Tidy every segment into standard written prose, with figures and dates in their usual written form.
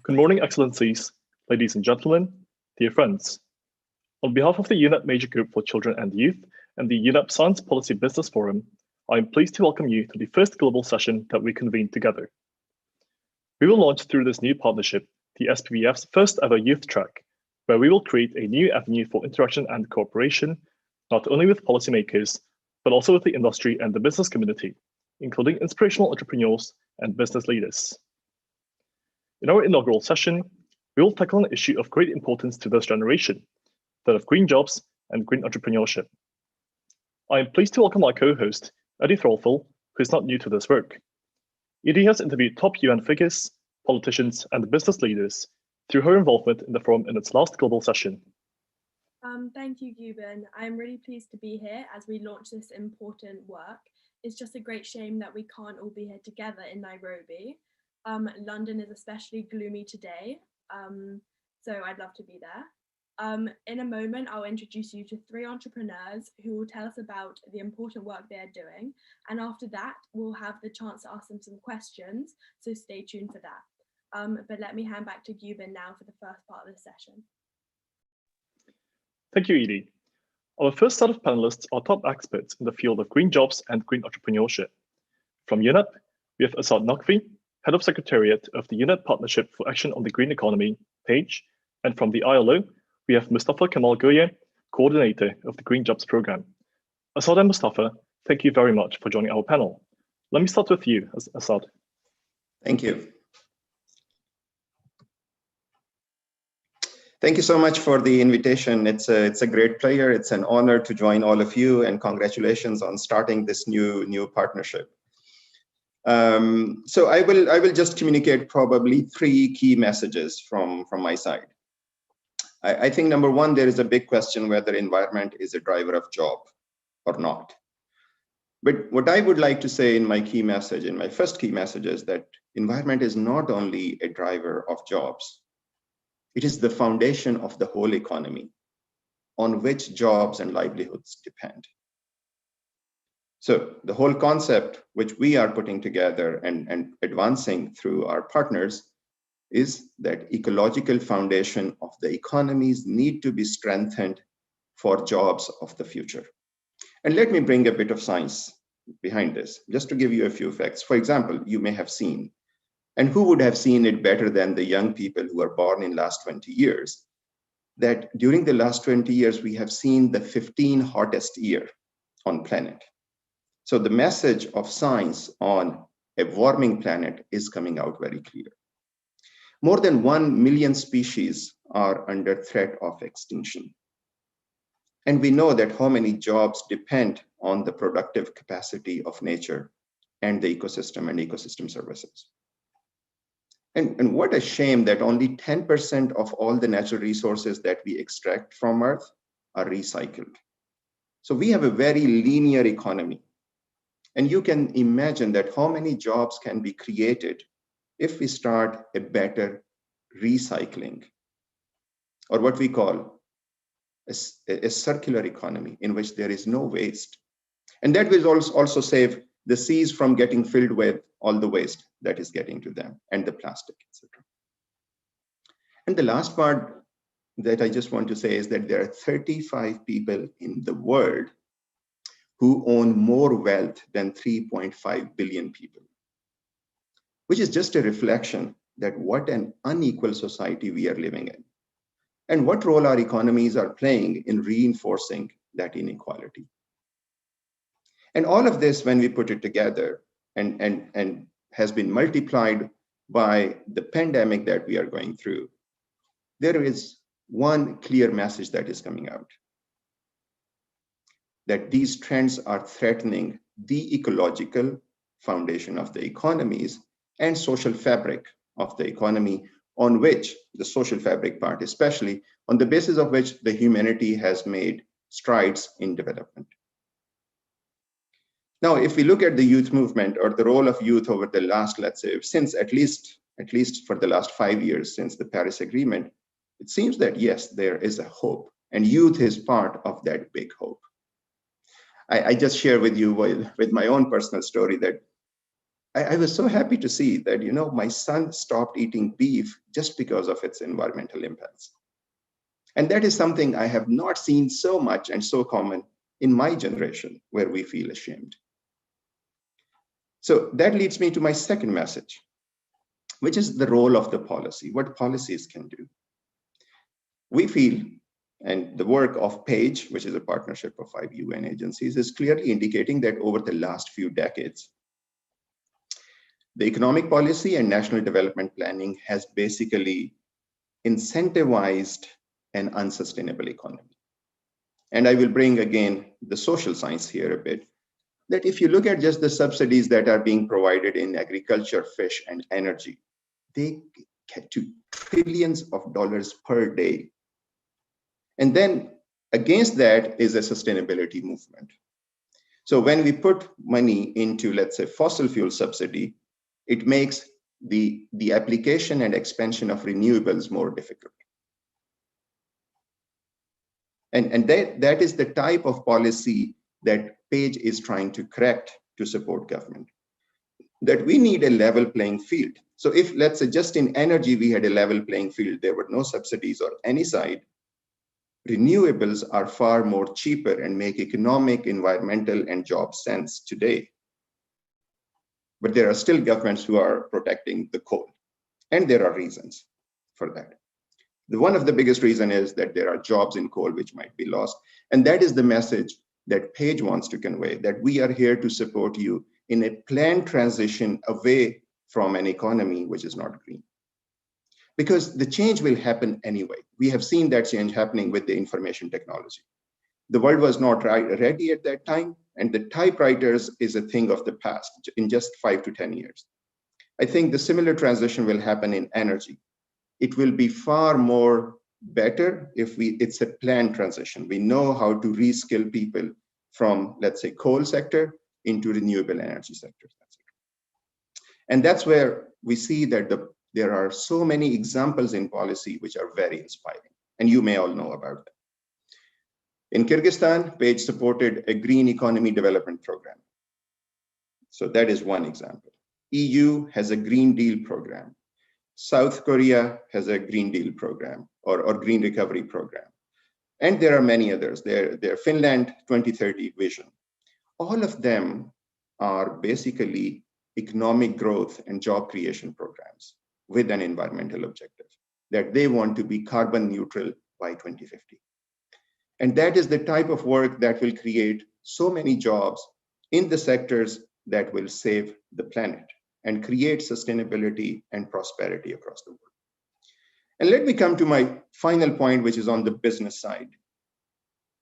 Good morning, Excellencies, ladies and gentlemen, dear friends. On behalf of the UNEP Major Group for Children and Youth and the UNEP Science Policy Business Forum, I am pleased to welcome you to the first global session that we convened together. We will launch through this new partnership the SPBF's first ever youth track, where we will create a new avenue for interaction and cooperation, not only with policymakers, but also with the industry and the business community, including inspirational entrepreneurs and business leaders. In our inaugural session, we will tackle an issue of great importance to this generation, that of green jobs and green entrepreneurship. I am pleased to welcome our co-host, Eddie Throlfell, who is not new to this work. Edie has interviewed top UN figures, politicians, and business leaders through her involvement in the forum in its last global session. Thank you, Guben. I'm really pleased to be here as we launch this important work. It's just a great shame that we can't all be here together in Nairobi. London is especially gloomy today, so I'd love to be there. In a moment, I'll introduce you to 3 entrepreneurs who will tell us about the important work they're doing. And after that, we'll have the chance to ask them some questions, so stay tuned for that. But let me hand back to Guben now for the first part of the session. Thank you, Edie. Our first set of panelists are top experts in the field of green jobs and green entrepreneurship. From UNEP, we have Asad Naqvi, Head of Secretariat of the UNEP Partnership for Action on the Green Economy, PAGE, and from the ILO, we have Mustafa Kamal Goye, Coordinator of the Green Jobs Programme. Asad and Mustafa, thank you very much for joining our panel. Let me start with you, Asad. Thank you. Thank you so much for the invitation. It's a great pleasure. It's an honor to join all of you, and congratulations on starting this new partnership. So I will just communicate probably 3 key messages from my side. I think number 1, there is a big question whether environment is a driver of job or not. But what I would like to say in my key message, in my first key message, is that environment is not only a driver of jobs, it is the foundation of the whole economy on which jobs and livelihoods depend. So the whole concept which we are putting together and advancing through our partners is that ecological foundation of the economies need to be strengthened for jobs of the future. And let me bring a bit of science behind this, just to give you a few facts. For example, you may have seen, and who would have seen it better than the young people who are born in last 20 years, that during the last 20 years, we have seen the 15 hottest year on planet. So the message of science on a warming planet is coming out very clear. More than 1 million species are under threat of extinction. And we know that how many jobs depend on the productive capacity of nature and the ecosystem and ecosystem services. And what a shame that only 10% of all the natural resources that we extract from Earth are recycled. So we have a very linear economy. And you can imagine that how many jobs can be created if we start a better recycling, or what we call a circular economy in which there is no waste. And that will also save the seas from getting filled with all the waste that is getting to them, and the plastic, etc. And the last part that I just want to say is that there are 35 people in the world who own more wealth than 3.5 billion people, which is just a reflection that what an unequal society we are living in, and what role our economies are playing in reinforcing that inequality. And all of this, when we put it together and has been multiplied by the pandemic that we are going through, there is one clear message that is coming out, that these trends are threatening the ecological foundation of the economies and social fabric of the economy, on which the social fabric part, especially on the basis of which the humanity has made strides in development. Now, if we look at the youth movement or the role of youth over the last, let's say, since at least for the last 5 years since the Paris Agreement, it seems that yes, there is a hope, and youth is part of that big hope. I just share with you with my own personal story that I was so happy to see that, my son stopped eating beef just because of its environmental impacts. And that is something I have not seen so much and so common in my generation, where we feel ashamed. So that leads me to my second message, which is the role of the policy, what policies can do. We feel, and the work of PAGE, which is a partnership of 5 UN agencies, is clearly indicating that over the last few decades, the economic policy and national development planning has basically incentivized an unsustainable economy. And I will bring again the social science here a bit, that if you look at just the subsidies that are being provided in agriculture, fish, and energy, they get to trillions of dollars per day. And then against that is a sustainability movement. So when we put money into, let's say, fossil fuel subsidy, it makes the application and expansion of renewables more difficult. And that is the type of policy that PAGE is trying to correct to support government, that we need a level playing field. So if, let's say, just in energy, we had a level playing field, there were no subsidies on any side, renewables are far more cheaper and make economic, environmental, and job sense today. But there are still governments who are protecting the coal. And there are reasons for that. One of the biggest reasons is that there are jobs in coal which might be lost. And that is the message that PAGE wants to convey, that we are here to support you in a planned transition away from an economy which is not green. Because the change will happen anyway. We have seen that change happening with the information technology. The world was not ready at that time, and the typewriters is a thing of the past in just 5 to 10 years. I think the similar transition will happen in energy. It will be far more better if it's a planned transition. We know how to reskill people from, let's say, coal sector into renewable energy sectors. And that's where we see that there are so many examples in policy which are very inspiring, and you may all know about them. In Kyrgyzstan, PAGE supported a green economy development program. So that is one example. EU has a Green Deal program. South Korea has a Green Deal program or Green Recovery program. And there are many others. There Finland 2030 vision. All of them are basically economic growth and job creation programs with an environmental objective, that they want to be carbon neutral by 2050. And that is the type of work that will create so many jobs in the sectors that will save the planet and create sustainability and prosperity across the world. And let me come to my final point, which is on the business side.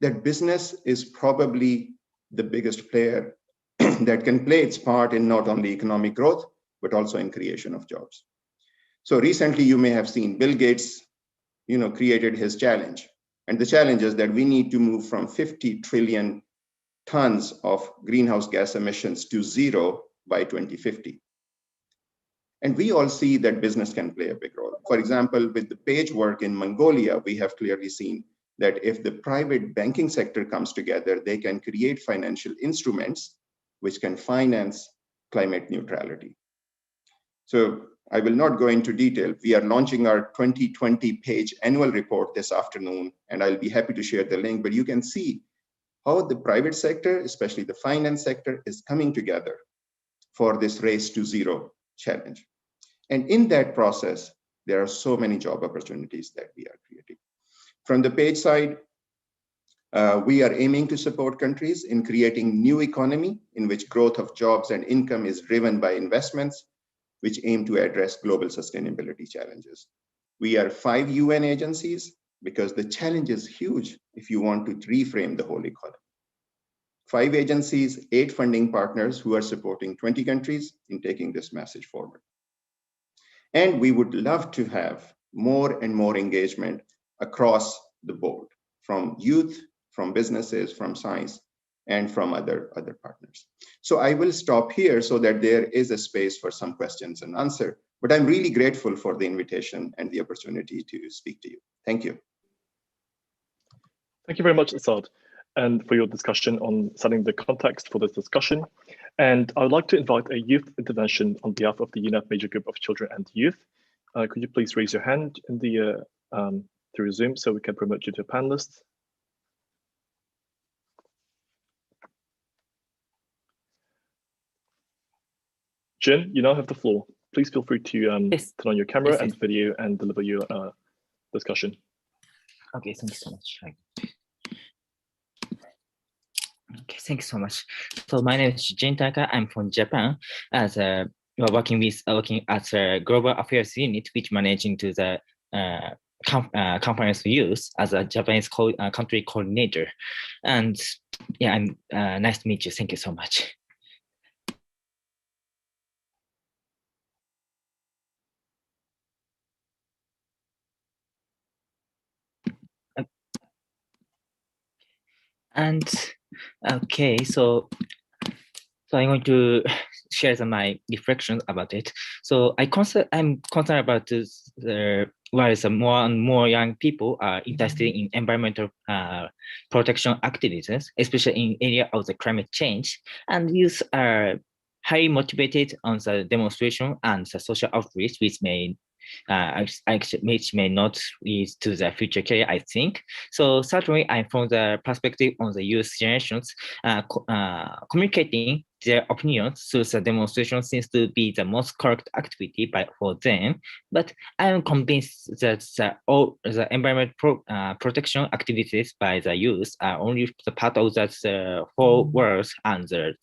That business is probably the biggest player that can play its part in not only economic growth, but also in creation of jobs. So recently you may have seen Bill Gates, created his challenge. And the challenge is that we need to move from 50 trillion tons of greenhouse gas emissions to zero by 2050. And we all see that business can play a big role. For example, with the PAGE work in Mongolia, we have clearly seen that if the private banking sector comes together, they can create financial instruments which can finance climate neutrality. So I will not go into detail. We are launching our 2020 PAGE annual report this afternoon, and I'll be happy to share the link, but you can see how the private sector, especially the finance sector, is coming together for this race to zero challenge. And in that process, there are so many job opportunities that we are creating. From the PAGE side, we are aiming to support countries in creating new economy in which growth of jobs and income is driven by investments, which aim to address global sustainability challenges. We are 5 UN agencies because the challenge is huge if you want to reframe the whole economy. 5 agencies, 8 funding partners who are supporting 20 countries in taking this message forward. And we would love to have more and more engagement across the board, from youth, from businesses, from science, and from other partners. So I will stop here so that there is a space for some questions and answer, but I'm really grateful for the invitation and the opportunity to speak to you. Thank you. Thank you very much, Asad, and for your discussion on setting the context for this discussion. And I would like to invite a youth intervention on behalf of the UNEP Major Group of Children and Youth. Could you please raise your hand in the through Zoom so we can promote you to a panelist? Jin, you now have the floor. Please feel free to Yes. turn on your camera Yes, and video and deliver your discussion. Okay, thank you so much. Okay, thank you so much. So my name is Jin Taka. I'm from Japan. As we're working as a global affairs unit, which managing to the company's youth as a Japanese country coordinator. And yeah, I'm nice to meet you. Thank you so much. And okay, so I'm going to share my reflections about it. So I'm concerned about this, why more and more young people are interested in environmental protection activities, especially in area of the climate change, and youth are highly motivated on the demonstration and the social outreach, which may not lead to the future career, I think. So certainly I'm from the perspective on the youth generations, communicating their opinions through the demonstration seems to be the most correct activity for them. But I am convinced that all the environment protection activities by the youth are only the part of that whole world, and that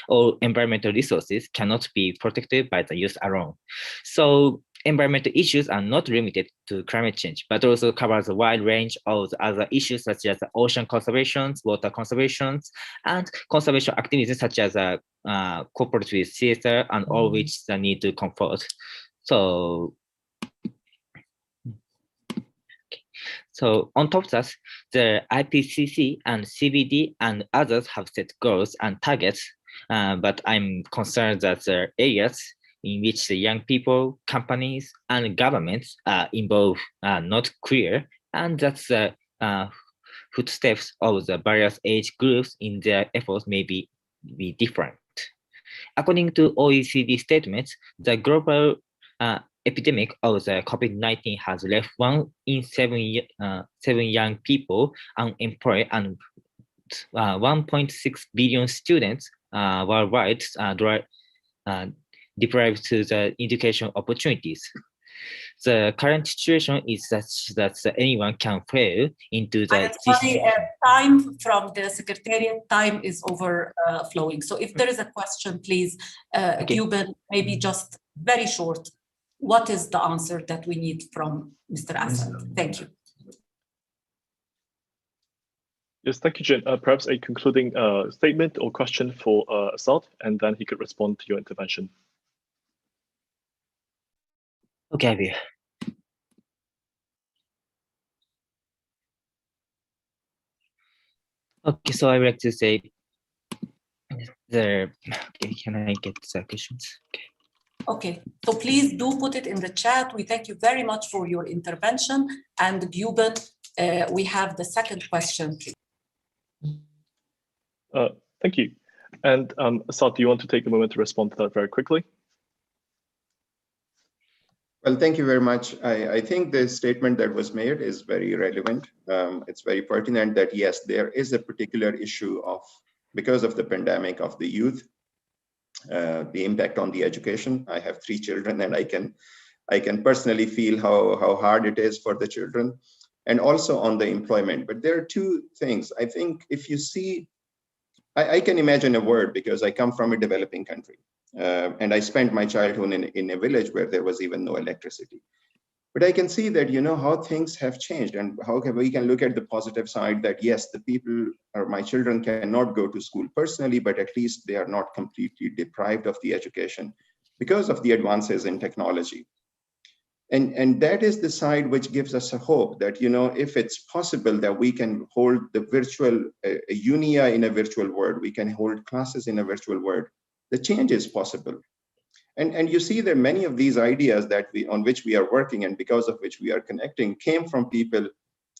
all environmental resources cannot be protected by the youth alone. So environmental issues are not limited to climate change, but also covers a wide range of other issues such as ocean conservation, water conservation, and conservation activities such as cooperative theater, and all which the need to comfort. So on top of that, the IPCC and CBD and others have set goals and targets, but I'm concerned that the areas in which the young people, companies, and governments are involved are not clear, and that's the footsteps of the various age groups in their efforts may be different. According to OECD statements, the global epidemic of the COVID-19 has left 1 in 7 young people unemployed, and 1.6 billion students worldwide deprived to the education opportunities. The current situation is such that anyone can fail into the... Sorry, time from the Secretariat, time is overflowing. So if there is a question, please, Cuban, maybe just very short. What is the answer that we need from Mr. Assad? Thank you. Yes, thank you, Jen. Perhaps a concluding statement or question for Assad, and then he could respond to your intervention. Okay, okay, so I would like to say okay, can I get the questions? Okay, so please do put it in the chat. We thank you very much for your intervention. And Guben, we have the second question. Thank you. And Assad, do you want to take a moment to respond to that very quickly? Well, thank you very much. I think the statement that was made is very relevant. It's very pertinent that yes, there is a particular issue of, because of the pandemic, of the youth, the impact on the education. I have 3 children, and I can personally feel how hard it is for the children, and also on the employment. But there are 2 things. I think if you see, I can imagine a word, because I come from a developing country. And I spent my childhood in a village where there was even no electricity. But I can see that, you know, how things have changed, and how we can look at the positive side that yes, the people, or my children, cannot go to school personally, but at least they are not completely deprived of the education because of the advances in technology. And that is the side which gives us a hope that, you know, if it's possible that we can hold the virtual, UNIA in a virtual world, we can hold classes in a virtual world, the change is possible. And you see that many of these ideas that on which we are working, and because of which we are connecting, came from people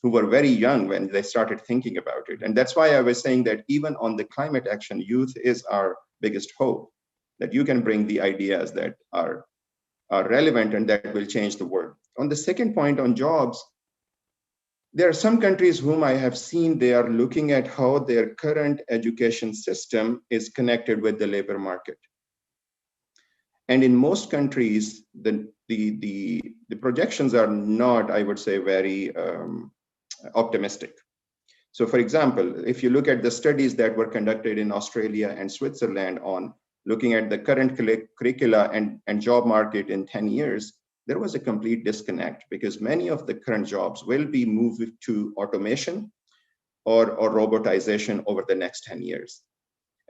who were very young when they started thinking about it. And that's why I was saying that even on the climate action, youth is our biggest hope, that you can bring the ideas that are relevant and that will change the world. On the second point on jobs, there are some countries whom I have seen, they are looking at how their current education system is connected with the labor market. And in most countries, the projections are not, I would say, very optimistic. So for example, if you look at the studies that were conducted in Australia and Switzerland on looking at the current curricula and job market in 10 years, there was a complete disconnect because many of the current jobs will be moved to automation or robotization over the next 10 years.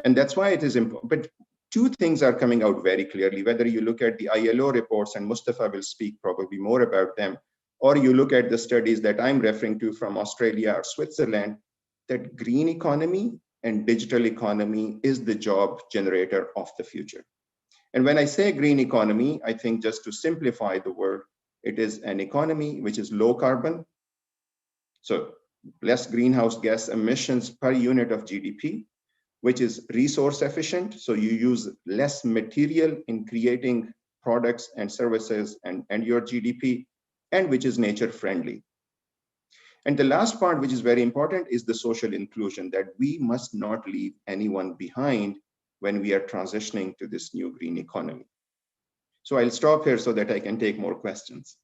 And that's why it is important. But two things are coming out very clearly, whether you look at the ILO reports, and Mustafa will speak probably more about them, or you look at the studies that I'm referring to from Australia or Switzerland, that green economy and digital economy is the job generator of the future. And when I say green economy, I think just to simplify the word, it is an economy which is low carbon, so less greenhouse gas emissions per unit of GDP, which is resource efficient, so you use less material in creating products and services and your GDP, and which is nature friendly. And the last part, which is very important, is the social inclusion, that we must not leave anyone behind when we are transitioning to this new green economy. So I'll stop here so that I can take more questions.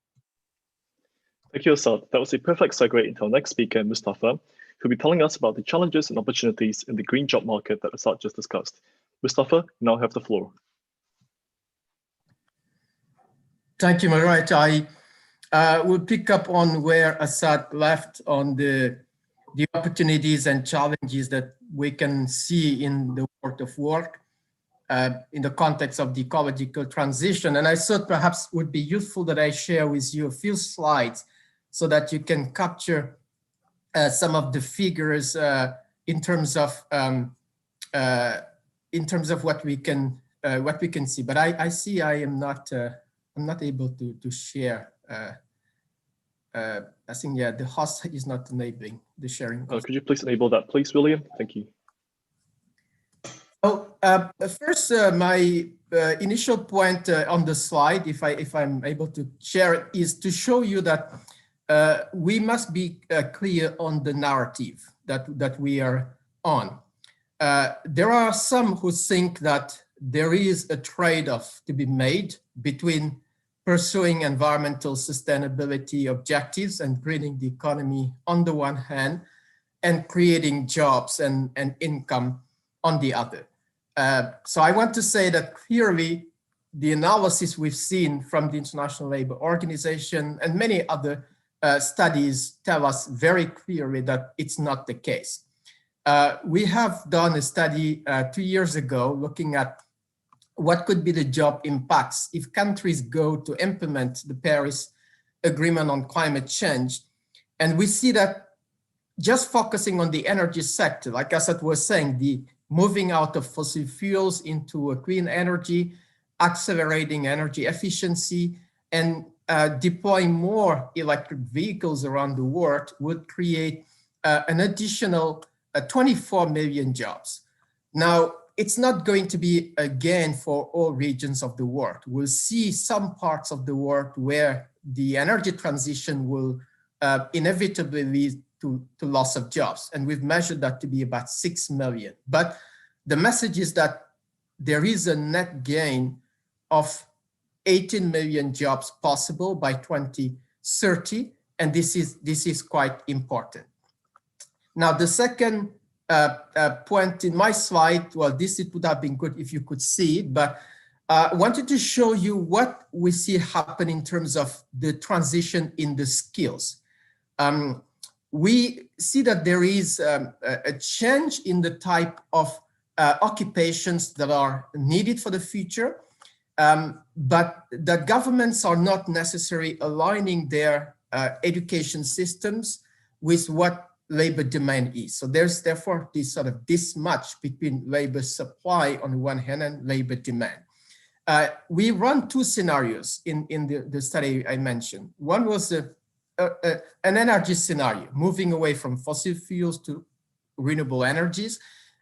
Thank you, Asad. That was a perfect segue into our next speaker, Mustafa, who'll be telling us about the challenges and opportunities in the green job market that Asad just discussed. Mustafa, you now have the floor. Thank you, Marit. I will pick up on where Asad left on the opportunities and challenges that we can see in the world of work in the context of the ecological transition. And I thought perhaps would be useful that I share with you a few slides so that you can capture some of the figures in terms of what we can see. But I see I am not I'm not able to share. I think, yeah, the host is not enabling the sharing. Could you please enable that, please, William? Thank you. Oh, first, my initial point on the slide, if I'm able to share it, is to show you that we must be clear on the narrative that we are on. There are some who think that there is a trade-off to be made between pursuing environmental sustainability objectives and greening the economy on the one hand, and creating jobs and income on the other. So I want to say that clearly the analysis we've seen from the International Labour Organization and many other studies tell us very clearly that it's not the case. We have done a study 2 years ago looking at what could be the job impacts if countries go to implement the Paris Agreement on climate change. And we see that just focusing on the energy sector, like Asad was saying, the moving out of fossil fuels into a clean energy, accelerating energy efficiency, and deploying more electric vehicles around the world would create an additional 24 million jobs. Now, it's not going to be a gain for all regions of the world. We'll see some parts of the world where the energy transition will inevitably lead to loss of jobs. And we've measured that to be about 6 million. But the message is that there is a net gain of 18 million jobs possible by 2030. And this is quite important. Now, the second point in my slide, well, it would have been good if you could see it, but I wanted to show you what we see happen in terms of the transition in the skills. We see that there is a change in the type of occupations that are needed for the future, but that governments are not necessarily aligning their education systems with what labor demand is. So there's therefore this sort of mismatch between labor supply on the one hand and labor demand. We run two scenarios in the study I mentioned. One was an energy scenario, moving away from fossil fuels to renewable energies.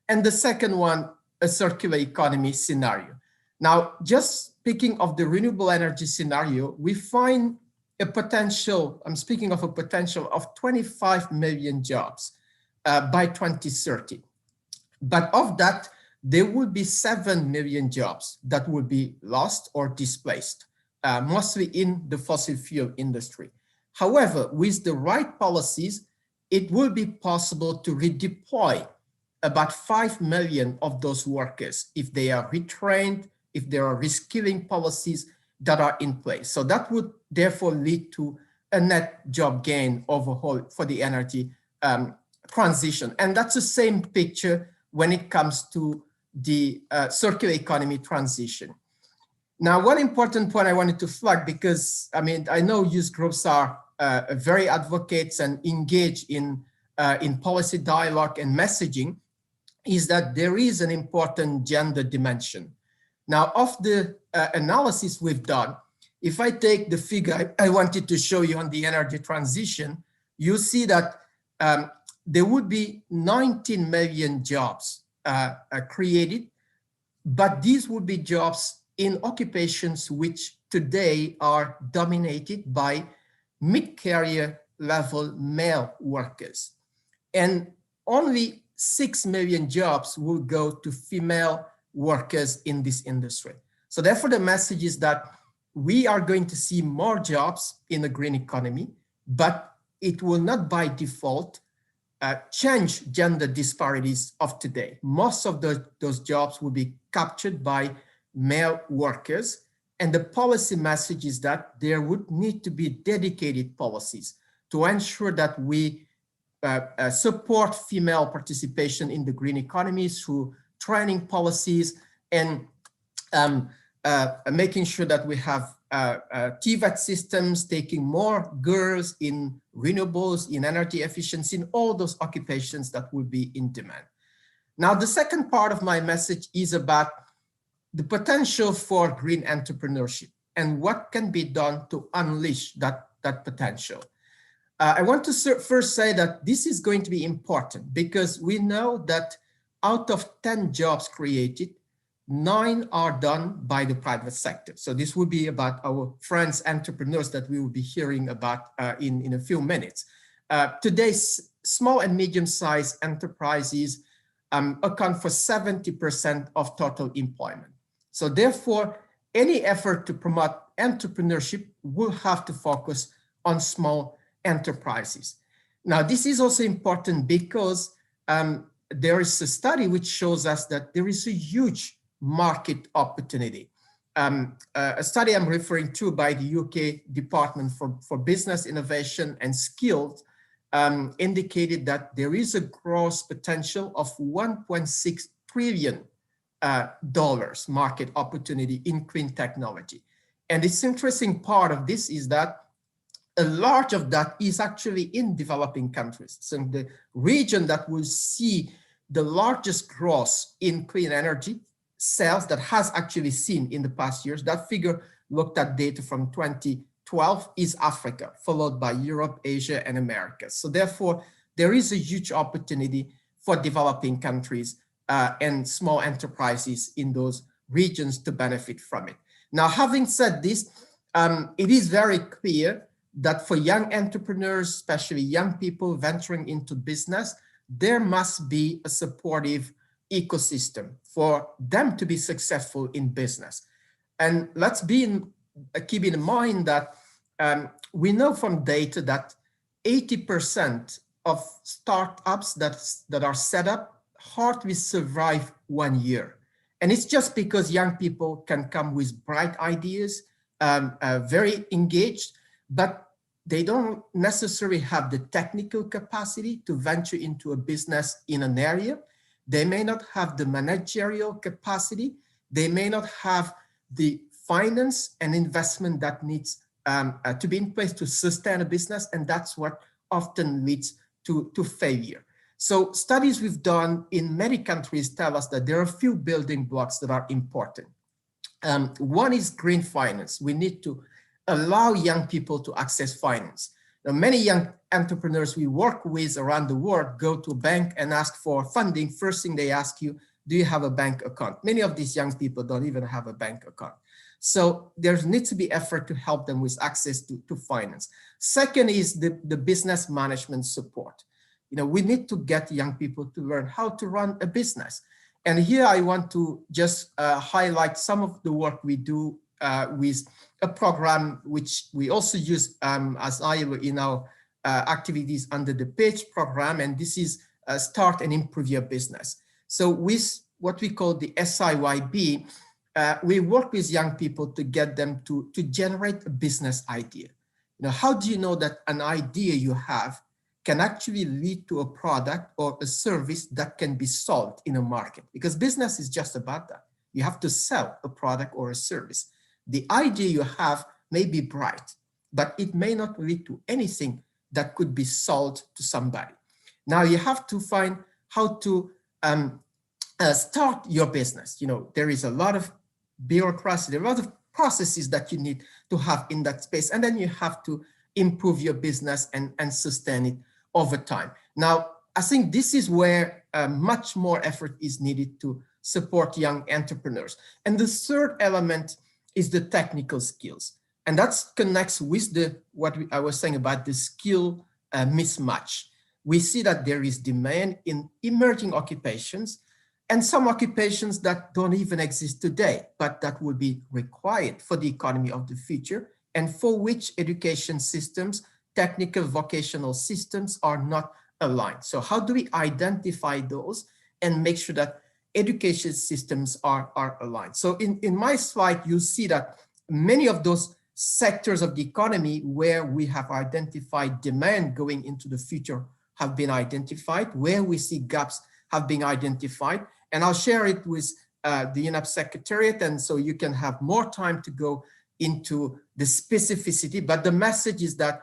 And the second one, a circular economy scenario. Now, just speaking of the renewable energy scenario, we find a potential, I'm speaking of a potential of 25 million jobs by 2030. But of that, there will be 7 million jobs that will be lost or displaced, mostly in the fossil fuel industry. However, with the right policies, it will be possible to redeploy about 5 million of those workers if they are retrained, if there are reskilling policies that are in place. So that would therefore lead to a net job gain overall for the energy transition. And that's the same picture when it comes to the circular economy transition. Now, one important point I wanted to flag, because I know youth groups are very advocates and engaged in policy dialogue and messaging, is that there is an important gender dimension. Now, of the analysis we've done, if I take the figure I wanted to show you on the energy transition, you see that there would be 19 million jobs created, but these would be jobs in occupations which today are dominated by mid-career level male workers. And only 6 million jobs will go to female workers in this industry. So therefore, the message is that we are going to see more jobs in the green economy, but it will not by default change gender disparities of today. Most of those jobs will be captured by male workers. And the policy message is that there would need to be dedicated policies to ensure that we support female participation in the green economy through training policies and making sure that we have TVET systems, taking more girls in renewables, in energy efficiency, in all those occupations that will be in demand. Now, the second part of my message is about the potential for green entrepreneurship and what can be done to unleash that potential. I want to first say that this is going to be important because we know that out of 10 jobs created, 9 are done by the private sector. So this will be about our friends, entrepreneurs that we will be hearing about in a few minutes. Today's small and medium-sized enterprises account for 70% of total employment. So therefore, any effort to promote entrepreneurship will have to focus on small enterprises. Now, this is also important because there is a study which shows us that there is a huge market opportunity. A study I'm referring to by the UK Department for Business Innovation and Skills indicated that there is a gross potential of $1.6 trillion market opportunity in clean technology. And this interesting part of this is that a large of that is actually in developing countries. So the region that will see the largest growth in clean energy sales that has actually seen in the past years, that figure looked at data from 2012, is Africa, followed by Europe, Asia, and America. So therefore, there is a huge opportunity for developing countries and small enterprises in those regions to benefit from it. Now, having said this, it is very clear that for young entrepreneurs, especially young people venturing into business, there must be a supportive ecosystem for them to be successful in business. And let's keep in mind that we know from data that 80% of startups that are set up hardly survive 1 year. And it's just because young people can come with bright ideas, very engaged, but they don't necessarily have the technical capacity to venture into a business in an area. They may not have the managerial capacity. They may not have the finance and investment that needs to be in place to sustain a business. And that's what often leads to failure. So studies we've done in many countries tell us that there are a few building blocks that are important. One is green finance. We need to allow young people to access finance. Now, many young entrepreneurs we work with around the world go to a bank and ask for funding. First thing they ask you, do you have a bank account? Many of these young people don't even have a bank account. So there needs to be effort to help them with access to finance. Second is the business management support. We need to get young people to learn how to run a business. And here I want to just highlight some of the work we do with a program which we also use as ILO in our activities under the PAGE program, and this is Start and Improve Your Business. So with what we call the SIYB, we work with young people to get them to generate a business idea. How do you know that an idea you have can actually lead to a product or a service that can be sold in a market? Because business is just about that. You have to sell a product or a service. The idea you have may be bright, but it may not lead to anything that could be sold to somebody. Now you have to find how to start your business. There is a lot of bureaucracy, there are a lot of processes that you need to have in that space, and then you have to improve your business and sustain it over time. Now, I think this is where much more effort is needed to support young entrepreneurs. And the third element is the technical skills. And that connects with what I was saying about the skill mismatch. We see that there is demand in emerging occupations and some occupations that don't even exist today, but that will be required for the economy of the future and for which education systems, technical vocational systems are not aligned. So how do we identify those and make sure that education systems are aligned? So in my slide, you see that many of those sectors of the economy where we have identified demand going into the future have been identified, where we see gaps have been identified, and I'll share it with the UNEP Secretariat, and so you can have more time to go into the specificity. But the message is that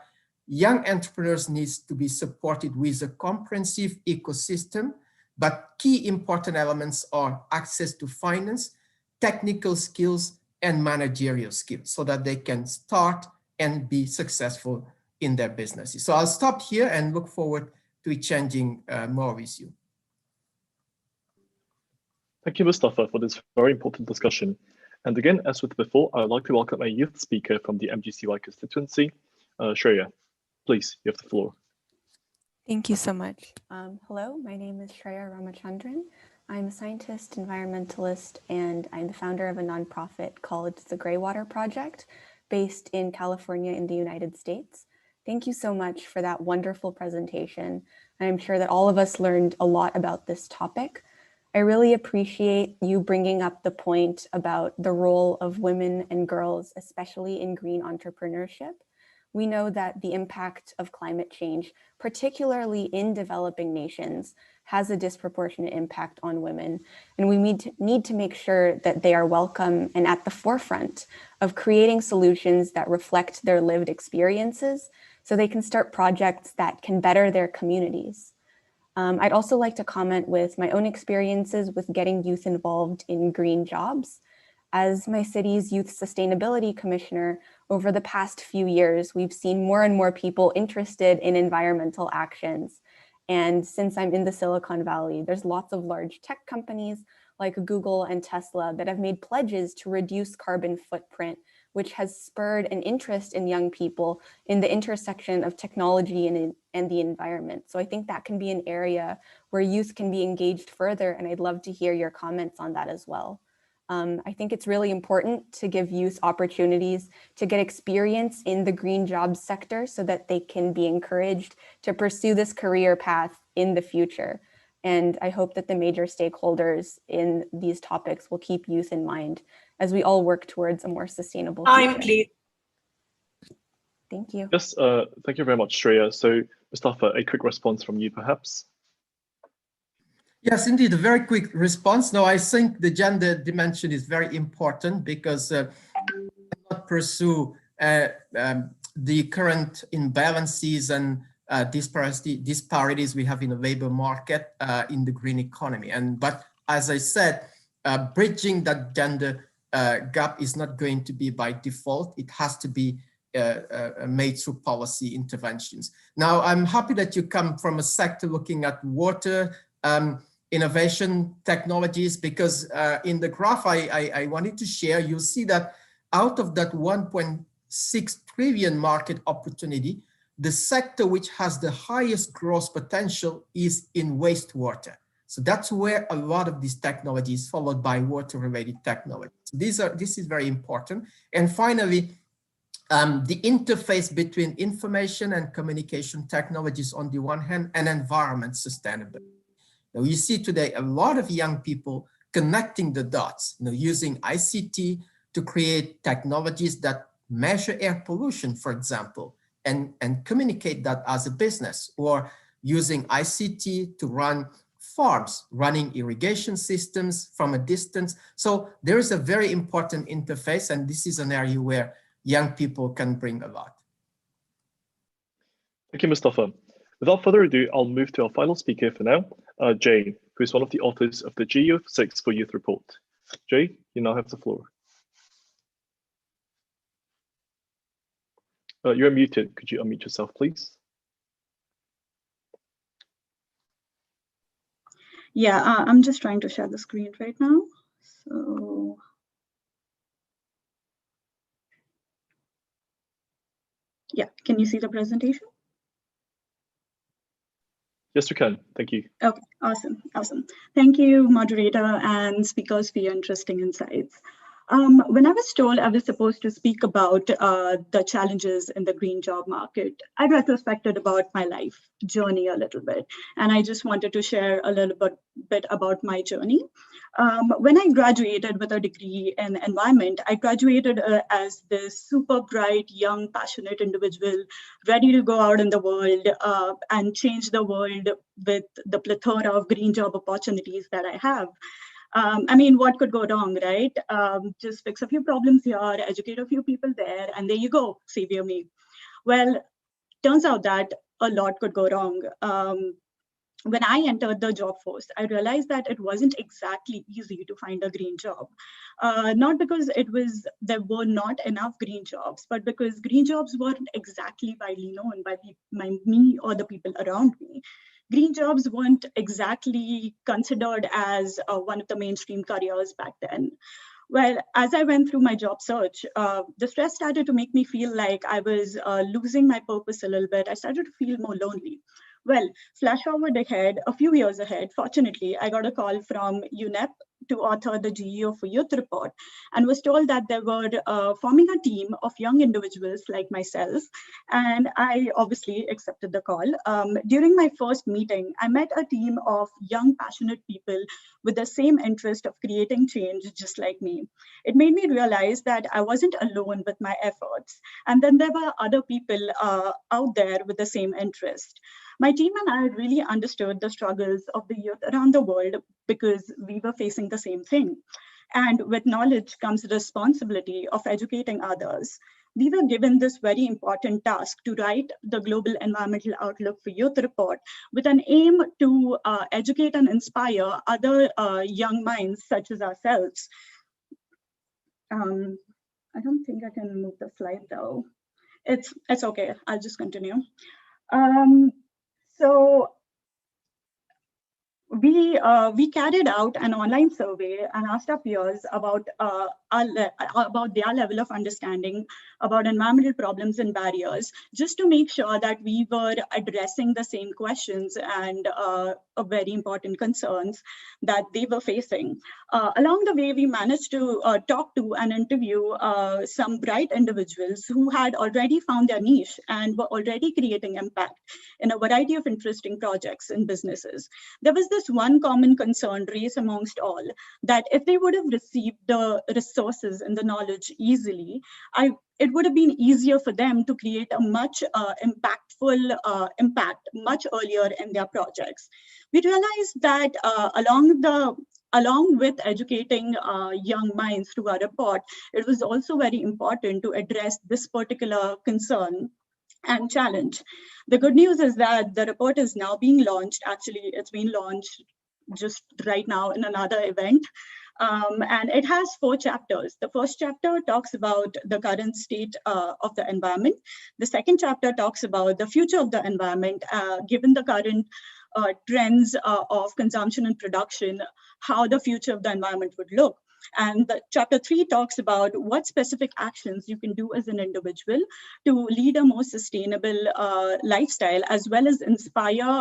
young entrepreneurs need to be supported with a comprehensive ecosystem, but key important elements are access to finance, technical skills, and managerial skills so that they can start and be successful in their businesses. So I'll stop here and look forward to exchanging more with you. Thank you, Mustafa, for this very important discussion. And again, as with before, I would like to welcome a youth speaker from the MGCY constituency, Shreya. Please, you have the floor. Thank you so much. Hello, my name is Shreya Ramachandran. I'm a scientist, environmentalist, and I'm the founder of a nonprofit called the Greywater Project, based in California in the United States. Thank you so much for that wonderful presentation. I'm sure that all of us learned a lot about this topic. I really appreciate you bringing up the point about the role of women and girls, especially in green entrepreneurship. We know that the impact of climate change, particularly in developing nations, has a disproportionate impact on women. And we need to make sure that they are welcome and at the forefront of creating solutions that reflect their lived experiences so they can start projects that can better their communities. I'd also like to comment with my own experiences with getting youth involved in green jobs. As my city's Youth Sustainability Commissioner, over the past few years, we've seen more and more people interested in environmental actions. And since I'm in the Silicon Valley, there's lots of large tech companies like Google and Tesla that have made pledges to reduce carbon footprint, which has spurred an interest in young people in the intersection of technology and the environment. So I think that can be an area where youth can be engaged further, and I'd love to hear your comments on that as well. I think it's really important to give youth opportunities to get experience in the green jobs sector so that they can be encouraged to pursue this career path in the future. And I hope that the major stakeholders in these topics will keep youth in mind as we all work towards a more sustainable future. Please. Thank you. Yes, thank you very much, Shreya. So, Mustafa, a quick response from you, perhaps? Yes, indeed, a very quick response. No, I think the gender dimension is very important because we cannot pursue the current imbalances and disparities we have in the labor market in the green economy. But as I said, bridging that gender gap is not going to be by default. It has to be made through policy interventions. Now, I'm happy that you come from a sector looking at water innovation technologies, because in the graph I wanted to share, you'll see that out of that 1.6 trillion market opportunity, the sector which has the highest growth potential is in wastewater. So that's where a lot of these technologies, followed by water-related technologies. This is very important. And finally, the interface between information and communication technologies on the one hand, and environment sustainability. Now, you see today a lot of young people connecting the dots, using ICT to create technologies that measure air pollution, for example, and communicate that as a business, or using ICT to run farms, running irrigation systems from a distance. So there is a very important interface, and this is an area where young people can bring a lot. Thank you, Mustafa. Without further ado, I'll move to our final speaker for now, Jay, who is one of the authors of the GEO6 for Youth report. Jay, you now have the floor. You're muted. Could you unmute yourself, please? Yeah, I'm just trying to share the screen right now. So, yeah, can you see the presentation? Yes, we can. Thank you. Okay, awesome. Thank you, moderator and speakers, for your interesting insights. When I was told I was supposed to speak about the challenges in the green job market, I retrospected about my life journey a little bit, and I just wanted to share a little bit about my journey. When I graduated with a degree in environment, I graduated as this super bright, young, passionate individual, ready to go out in the world and change the world with the plethora of green job opportunities that I have. I mean, what could go wrong, right? Just fix a few problems here, educate a few people there, and there you go, savior me. Well, turns out that a lot could go wrong. When I entered the job force, I realized that it wasn't exactly easy to find a green job. Not because there were not enough green jobs, but because green jobs weren't exactly widely known by me or the people around me. Green jobs weren't exactly considered as one of the mainstream careers back then. Well, as I went through my job search, the stress started to make me feel like I was losing my purpose a little bit. I started to feel more lonely. Well, flash forward ahead, a few years ahead, fortunately, I got a call from UNEP to author the GEO for Youth report, and was told that they were forming a team of young individuals like myself, and I obviously accepted the call. During my first meeting, I met a team of young, passionate people with the same interest of creating change, just like me. It made me realize that I wasn't alone with my efforts, and then there were other people out there with the same interest. My team and I really understood the struggles of the youth around the world because we were facing the same thing. And with knowledge comes the responsibility of educating others. We were given this very important task to write the Global Environmental Outlook for Youth report with an aim to educate and inspire other young minds such as ourselves. I don't think I can move the slide though. It's okay, I'll just continue. So we carried out an online survey and asked our peers about their level of understanding about environmental problems and barriers, just to make sure that we were addressing the same questions and very important concerns that they were facing. Along the way, we managed to talk to and interview some bright individuals who had already found their niche and were already creating impact in a variety of interesting projects and businesses. There was this one common concern raised amongst all, that if they would have received the resources and the knowledge easily, it would have been easier for them to create a much impactful impact much earlier in their projects. We realized that along with educating young minds through our report, it was also very important to address this particular concern and challenge. The good news is that the report is now being launched. Actually, it's been launched just right now in another event. And it has 4 chapters. The first chapter talks about the current state of the environment. The second chapter talks about the future of the environment, given the current trends of consumption and production, how the future of the environment would look. And the chapter 3 talks about what specific actions you can do as an individual to lead a more sustainable lifestyle, as well as inspire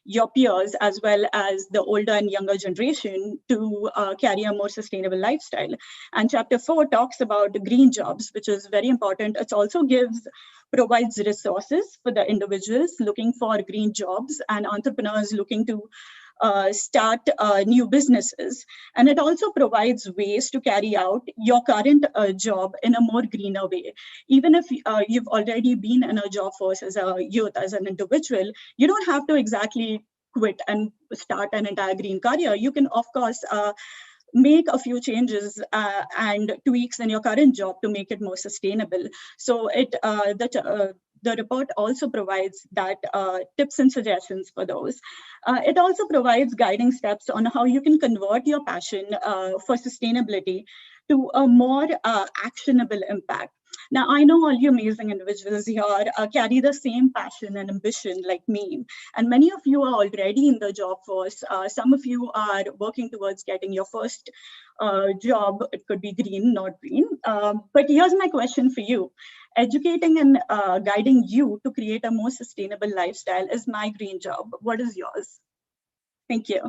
your peers, as well as the older and younger generation, to carry a more sustainable lifestyle. And chapter 4 talks about green jobs, which is very important. It also provides resources for the individuals looking for green jobs and entrepreneurs looking to start new businesses. And it also provides ways to carry out your current job in a more greener way. Even if you've already been in a job force as a youth, as an individual, you don't have to exactly quit and start an entire green career. You can, of course, make a few changes and tweaks in your current job to make it more sustainable. So the report also provides that tips and suggestions for those. It also provides guiding steps on how you can convert your passion for sustainability to a more actionable impact. Now, I know all you amazing individuals here carry the same passion and ambition like me, and many of you are already in the job force. Some of you are working towards getting your first job. It could be green, not green. But here's my question for you. Educating and guiding you to create a more sustainable lifestyle is my green job. What is yours? Thank you.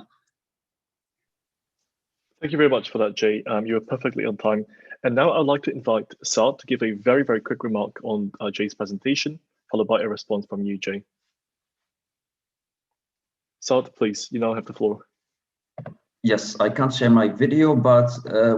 Thank you very much for that, Jay. You were perfectly on time. And now I'd like to invite Saad to give a very, very quick remark on Jay's presentation, followed by a response from you, Jay. Saad, please, you now have the floor. Yes, I can't share my video, but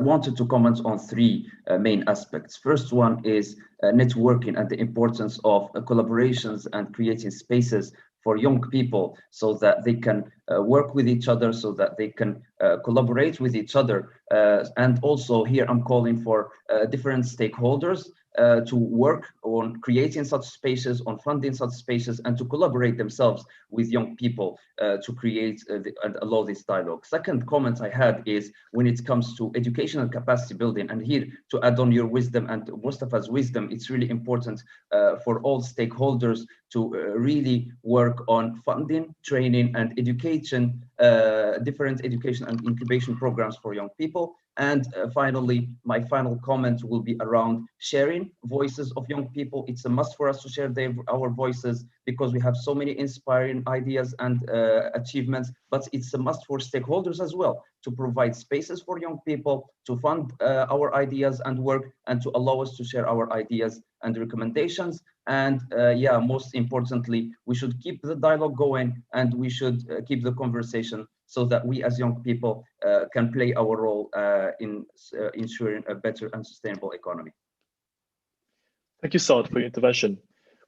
wanted to comment on 3 main aspects. First one is networking and the importance of collaborations and creating spaces for young people so that they can work with each other, so that they can collaborate with each other. And also here I'm calling for different stakeholders to work on creating such spaces, on funding such spaces, and to collaborate themselves with young people to create and allow this dialogue. Second comment I had is when it comes to education and capacity building, and here to add on your wisdom and Mustafa's wisdom, it's really important for all stakeholders to really work on funding, training, and education, different education and incubation programs for young people. And finally, my final comment will be around sharing voices of young people. It's a must for us to share our voices because we have so many inspiring ideas and achievements, but it's a must for stakeholders as well to provide spaces for young people to fund our ideas and work and to allow us to share our ideas and recommendations. And yeah, most importantly, we should keep the dialogue going and we should keep the conversation so that we as young people can play our role in ensuring a better and sustainable economy. Thank you, Saad, for your intervention.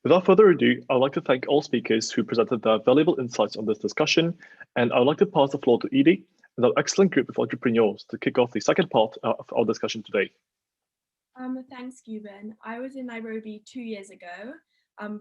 Without further ado, I would like to thank all speakers who presented their valuable insights on this discussion. And I would like to pass the floor to Edie and our excellent group of entrepreneurs to kick off the second part of our discussion today. Thanks, Cuban. I was in Nairobi 2 years ago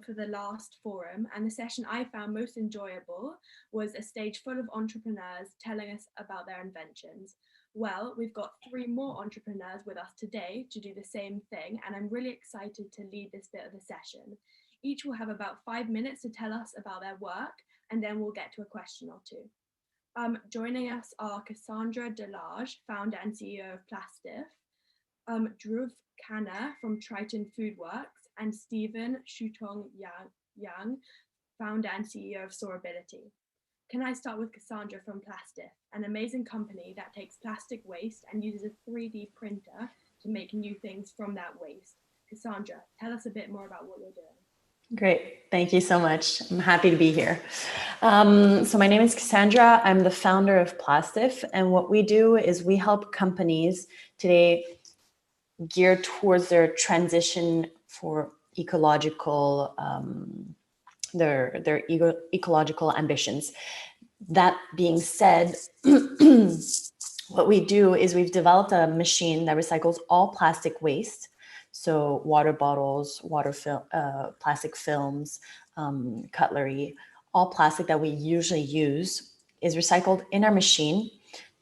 for the last forum, and the session I found most enjoyable was a stage full of entrepreneurs telling us about their inventions. Well, we've got 3 more entrepreneurs with us today to do the same thing, and I'm really excited to lead this bit of the session. Each will have about 5 minutes to tell us about their work, and then we'll get to a question or 2. Joining us are Cassandra Delage, founder and CEO of Plastif, Dhruv Khanna from Trident Foodworks, and Stephen Shutong Yang, founder and CEO of Soarability. Can I start with Cassandra from Plastif, an amazing company that takes plastic waste and uses a 3D printer to make new things from that waste. Cassandra, tell us a bit more about what you're doing. Great, thank you so much. I'm happy to be here. So my name is Cassandra. I'm the founder of Plastif, and what we do is we help companies today gear towards their transition for ecological, their ecological ambitions. That being said, what we do is we've developed a machine that recycles all plastic waste. So water bottles, plastic films, cutlery, all plastic that we usually use is recycled in our machine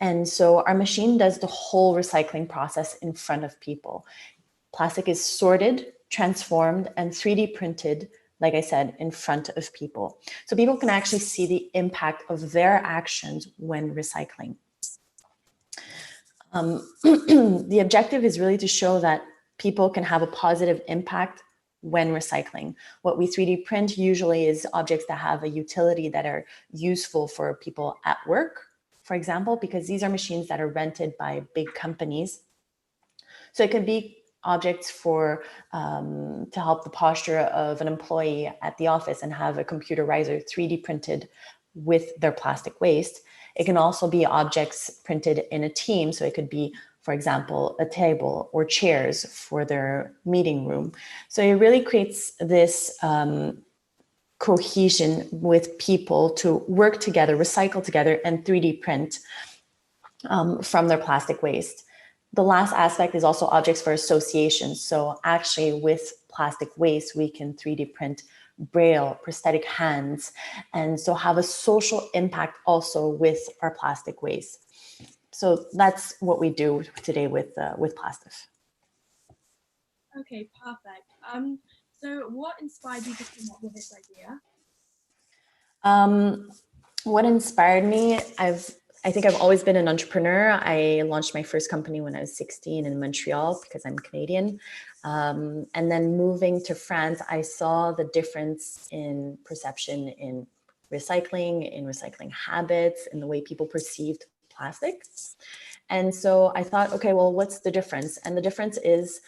And so our machine does the whole recycling process in front of people. Plastic is sorted, transformed, and 3D printed, like I said, in front of people. So people can actually see the impact of their actions when recycling. The objective is really to show that people can have a positive impact when recycling. What we 3D print usually is objects that have a utility that are useful for people at work, for example, because these are machines that are rented by big companies. So it could be objects for to help the posture of an employee at the office and have a computer riser 3D printed with their plastic waste. It can also be objects printed in a team. So it could be, for example, a table or chairs for their meeting room. So it really creates this cohesion with people to work together, recycle together, and 3D print from their plastic waste. The last aspect is also objects for association. So actually with plastic waste, we can 3D print braille, prosthetic hands, and so have a social impact also with our plastic waste. So that's what we do today with Plastif. Okay, perfect. So what inspired you to come up with this idea? What inspired me, I think I've always been an entrepreneur. I launched my first company when I was 16 in Montreal because I'm Canadian. And then moving to France, I saw the difference in perception in recycling habits, in the way people perceived plastic. And so I thought, okay, well, what's the difference? And the difference is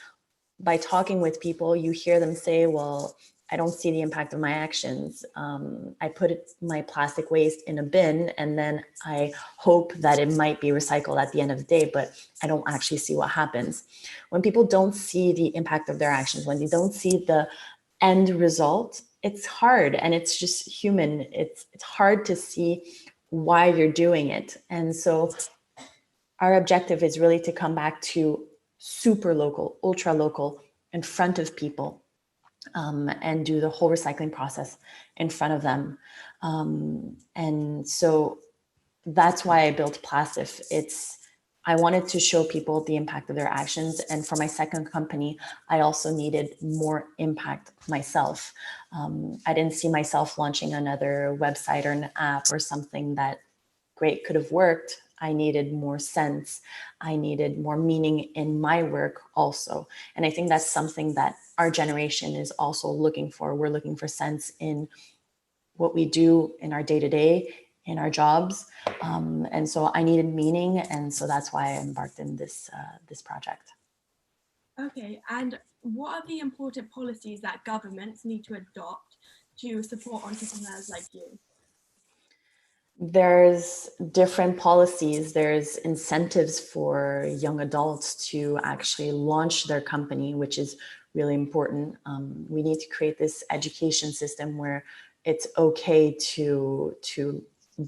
by talking with people, you hear them say, well, I don't see the impact of my actions. I put my plastic waste in a bin and then I hope that it might be recycled at the end of the day, but I don't actually see what happens. When people don't see the impact of their actions, when they don't see the end result, it's hard and it's just human. It's hard to see why you're doing it. And so our objective is really to come back to super local, ultra local, in front of people, and do the whole recycling process in front of them. And so that's why I built Plastif. I wanted to show people the impact of their actions. And for my second company, I also needed more impact myself. I didn't see myself launching another website or an app or something that great could have worked. I needed more sense. I needed more meaning in my work also. And I think that's something that our generation is also looking for. We're looking for sense in what we do in our day-to-day, in our jobs. And so I needed meaning. And so that's why I embarked in this project. Okay, and what are the important policies that governments need to adopt to support entrepreneurs like you? There's different policies. There's incentives for young adults to actually launch their company, which is really important. We need to create this education system where it's okay to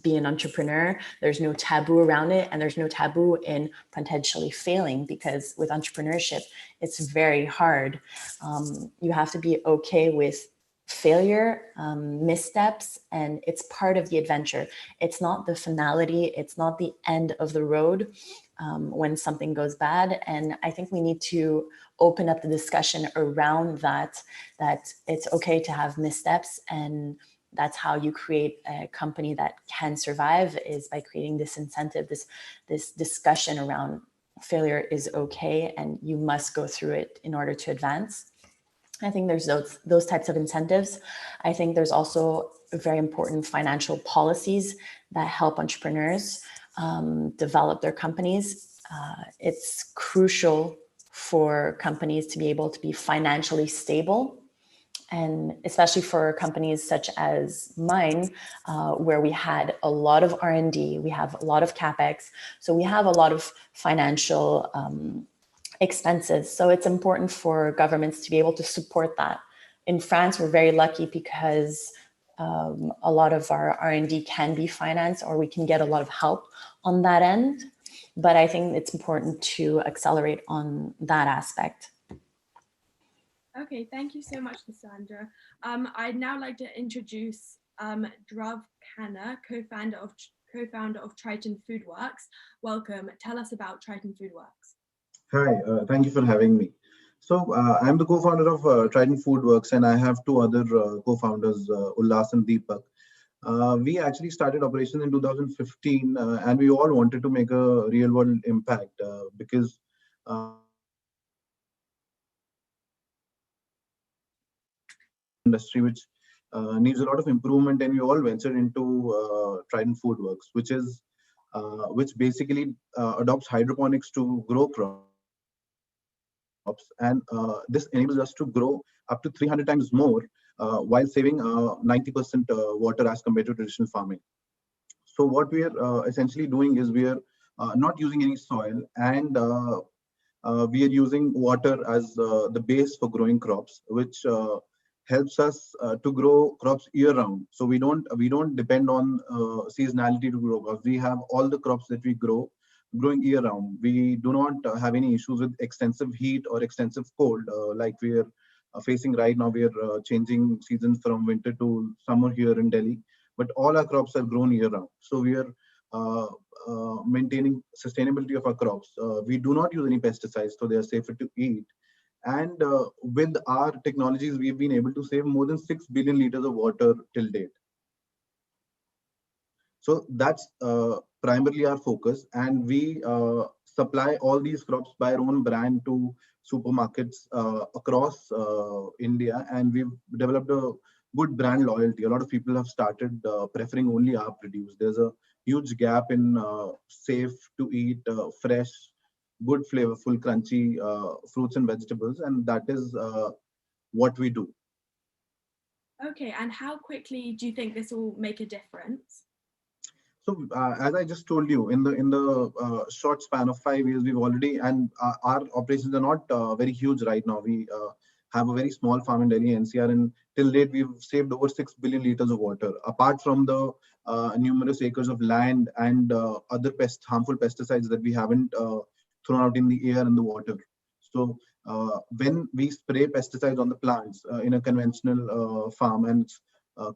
be an entrepreneur. There's no taboo around it, and there's no taboo in potentially failing, because with entrepreneurship, it's very hard. You have to be okay with failure, missteps, and it's part of the adventure. It's not the finality. It's not the end of the road when something goes bad. And I think we need to open up the discussion around that it's okay to have missteps, and that's how you create a company that can survive, is by creating this incentive, this discussion around failure is okay and you must go through it in order to advance. I think there's those types of incentives. I think there's also very important financial policies that help entrepreneurs develop their companies. It's crucial for companies to be able to be financially stable, and especially for companies such as mine, where we had a lot of R&D, we have a lot of CapEx, so we have a lot of financial expenses. So it's important for governments to be able to support that. In France, we're very lucky because a lot of our R&D can be financed, or we can get a lot of help on that end. But I think it's important to accelerate on that aspect. Okay, thank you so much, Cassandra. I'd now like to introduce Dhruv Khanna, co-founder of co-founder of Trident Foodworks. Welcome. Tell us about Trident Foodworks. Hi, thank you for having me. So I'm the co-founder of Trident Foodworks, and I have two other co-founders, Ullas and Deepak. We actually started operations in 2015, and we all wanted to make a real-world impact because industry which needs a lot of improvement, and we all ventured into Trident Foodworks, which basically adopts hydroponics to grow crops, and this enables us to grow up to 300 times more while saving 90% water as compared to traditional farming. So what we are essentially doing is we are not using any soil, and we are using water as the base for growing crops, which helps us to grow crops year round. So we don't depend on seasonality to grow crops. We have all the crops that we grow growing year round. We do not have any issues with extensive heat or extensive cold like we are facing right now. We are changing seasons from winter to summer here in Delhi, but all our crops are grown year round. So we are maintaining sustainability of our crops. We do not use any pesticides, so they are safer to eat. And with our technologies, we've been able to save more than 6 billion liters of water till date. So that's primarily our focus, and we supply all these crops by our own brand to supermarkets across India, and we've developed a good brand loyalty. A lot of people have started preferring only our produce. There's a huge gap in safe to eat, fresh, good flavorful, crunchy fruits and vegetables, and that is what we do. Okay, and how quickly do you think this will make a difference? So as I just told you, in the short span of 5 years, we've already, and our operations are not very huge right now. We have a very small farm in Delhi NCR, and till date we've saved over 6 billion liters of water. Apart from the numerous acres of land and other harmful pesticides that we haven't thrown out in the air and the water. So when we spray pesticides on the plants in a conventional farm, and it's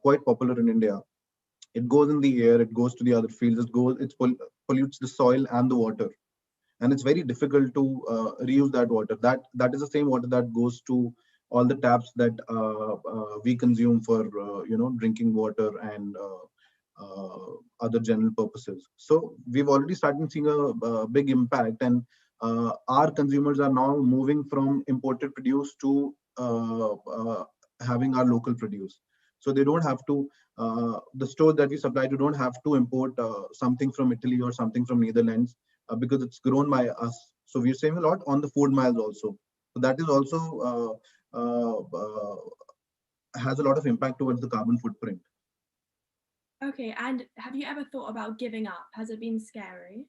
quite popular in India, it goes in the air, it goes to the other fields, it pollutes the soil and the water. And it's very difficult to reuse that water. That is the same water that goes to all the taps that we consume for drinking water and other general purposes. So we've already started seeing a big impact, and our consumers are now moving from imported produce to having our local produce. So they don't have to, the store that we supply to don't have to import something from Italy or something from Netherlands because it's grown by us. So we're saving a lot on the food miles also. So that is also has a lot of impact towards the carbon footprint. Okay, and have you ever thought about giving up? Has it been scary?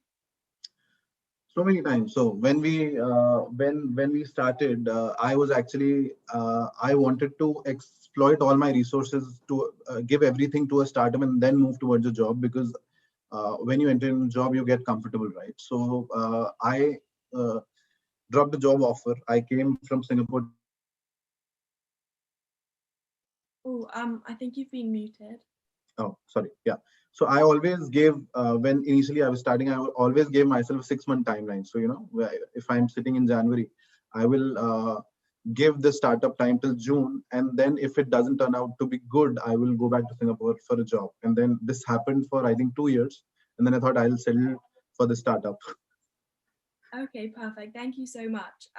So many times. So when we started, I was actually I wanted to exploit all my resources to give everything to a startup and then move towards a job, because when you enter in a job, you get comfortable, right? So I dropped the job offer. I came from Singapore. Oh, I think you've been muted. Oh, sorry. Yeah. So I always gave, when initially I was starting, I always gave myself a 6-month timeline. So, if I'm sitting in January, I will give the startup time till June. And then if it doesn't turn out to be good, I will go back to Singapore for a job. And then this happened for, I think, 2 years. And then I thought I'll settle for the startup. Okay, perfect. Thank you so much.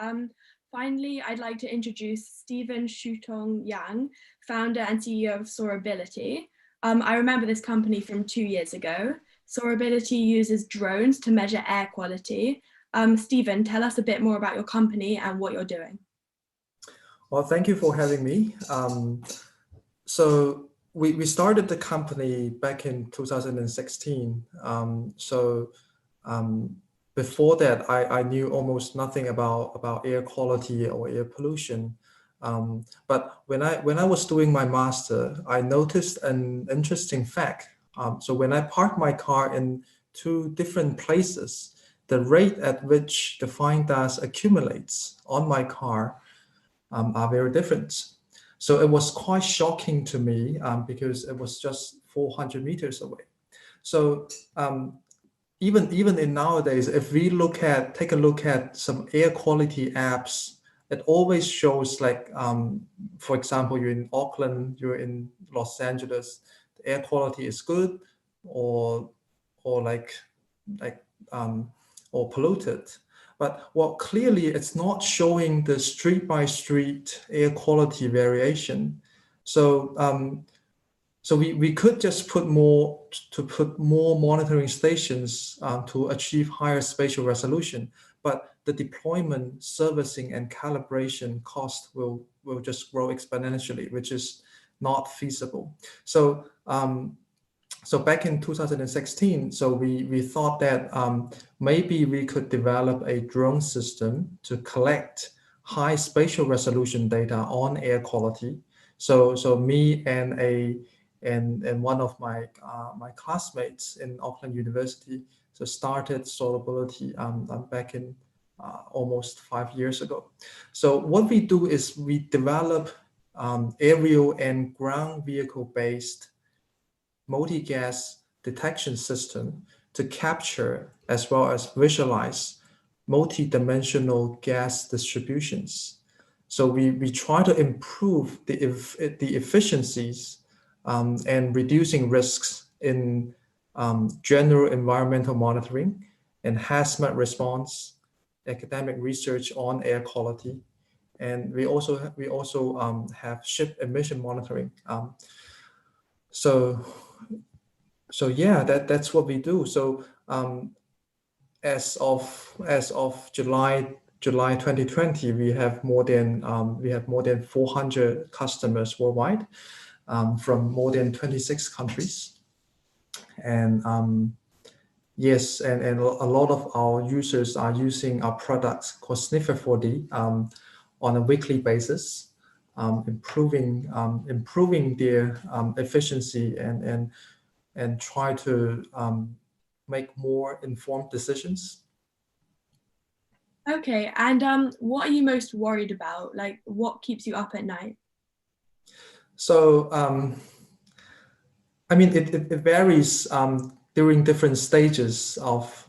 Finally, I'd like to introduce Stephen Shutong Yang, founder and CEO of Soarability. I remember this company from 2 years ago. Soarability uses drones to measure air quality. Stephen, tell us a bit more about your company and what you're doing. Well, thank you for having me. So we started the company back in 2016. Before that, I knew almost nothing about air quality or air pollution. But when I was doing my master, I noticed an interesting fact. So when I park my car in 2 different places, the rate at which the fine dust accumulates on my car are very different. So it was quite shocking to me because it was just 400 meters away. So even in nowadays, if we take a look at some air quality apps, it always shows like, for example, you're in Auckland, you're in Los Angeles, the air quality is good, or polluted. But clearly it's not showing the street by street air quality variation. So so we could just put more monitoring stations to achieve higher spatial resolution, but the deployment, servicing, and calibration cost will just grow exponentially, which is not feasible. So so back in 2016, so we thought that maybe we could develop a drone system to collect high spatial resolution data on air quality. So me and one of my classmates in Auckland University so started Soarability back in almost 5 years ago. So what we do is we develop aerial and ground vehicle based multi-gas detection system to capture as well as visualize multi-dimensional gas distributions. So we try to improve the efficiencies and reducing risks in general environmental monitoring and hazmat response, academic research on air quality, and we also have ship emission monitoring. So yeah, that's what we do. So as of July 2020, we have more than 400 customers worldwide from more than 26 countries, and yes, and a lot of our users are using our products called Sniffer 4D on a weekly basis, improving their efficiency and try to make more informed decisions. Okay, and what are you most worried about? Like, what keeps you up at night? So, I mean, it varies during different stages of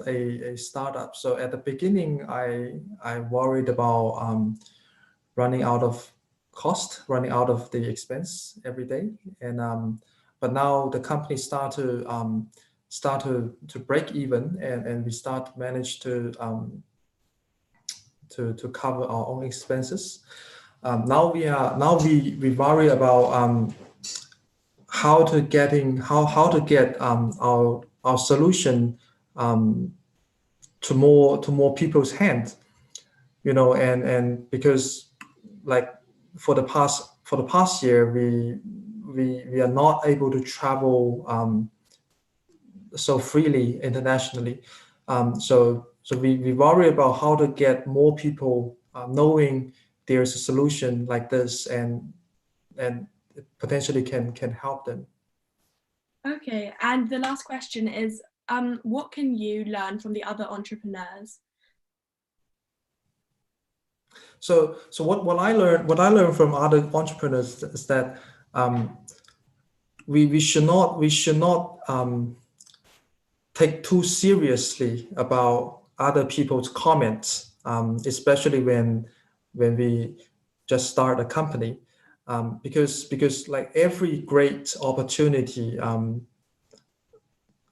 a startup. So at the beginning, I worried about running out of cost, running out of the expense every day, and but now the company start to break even, and we manage to cover our own expenses. Now we worry about how to get our solution to more people's hands, you know, and because like for the past year we are not able to travel so freely internationally, so we worry about how to get more people knowing there's a solution like this and potentially can help them. Okay, and the last question is, what can you learn from the other entrepreneurs? So what I learned from other entrepreneurs is that we should not take too seriously about other people's comments, especially when we just start a company, because like every great opportunity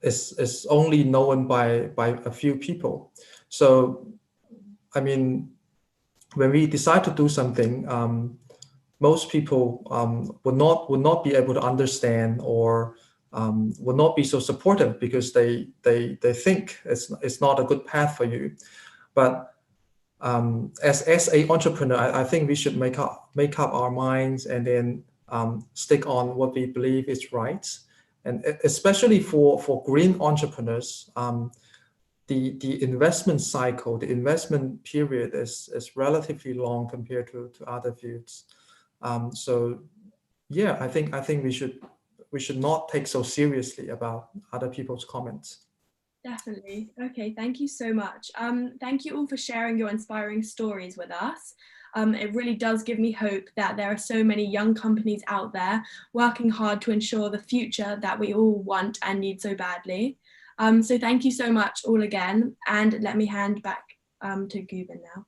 is only known by a few people. So I mean, when we decide to do something, most people would not be able to understand or will not be so supportive because they think it's not a good path for you. But as a entrepreneur, I think we should make up our minds and then stick on what we believe is right. And especially for green entrepreneurs, the investment cycle, the investment period is relatively long compared to other fields. So yeah, I think we should not take so seriously about other people's comments. Definitely. Okay, thank you so much. Thank you all for sharing your inspiring stories with us. it really does give me hope that there are so many young companies out there working hard to ensure the future that we all want and need so badly. So thank you so much all again, and let me hand back to Guben now.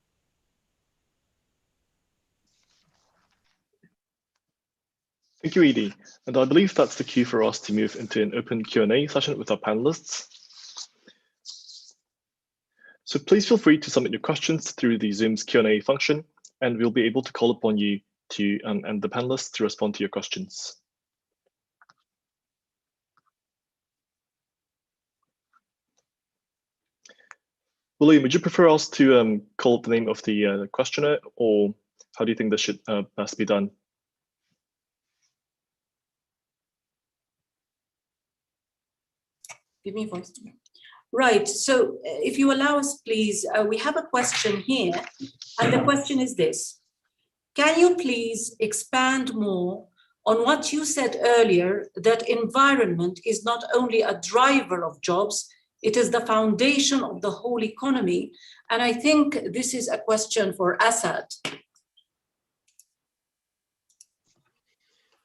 Thank you, Edie. And I believe that's the cue for us to move into an open Q&A session with our panelists. So please feel free to submit your questions through the Zoom's Q&A function, and we'll be able to call upon you to and the panelists to respond to your questions. William, would you prefer us to call the name of the questioner, or how do you think this should best be done? Give me a voice. Right, so if you allow us, please, we have a question here, and the question is this. Can you please expand more on what you said earlier, that environment is not only a driver of jobs, it is the foundation of the whole economy? And I think this is a question for Asad.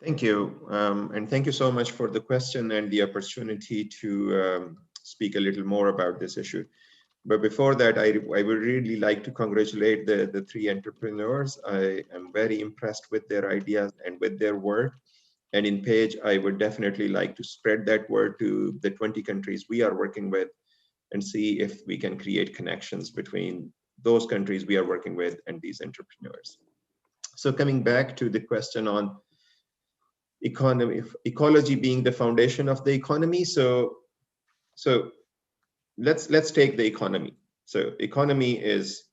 Thank you, and thank you so much for the question and the opportunity to speak a little more about this issue. But before that, I would really like to congratulate the three entrepreneurs. I am very impressed with their ideas and with their work. And in Page, I would definitely like to spread that word to the 20 countries we are working with and see if we can create connections between those countries we are working with and these entrepreneurs. So coming back to the question on ecology being the foundation of the economy. So let's take the economy. So economy is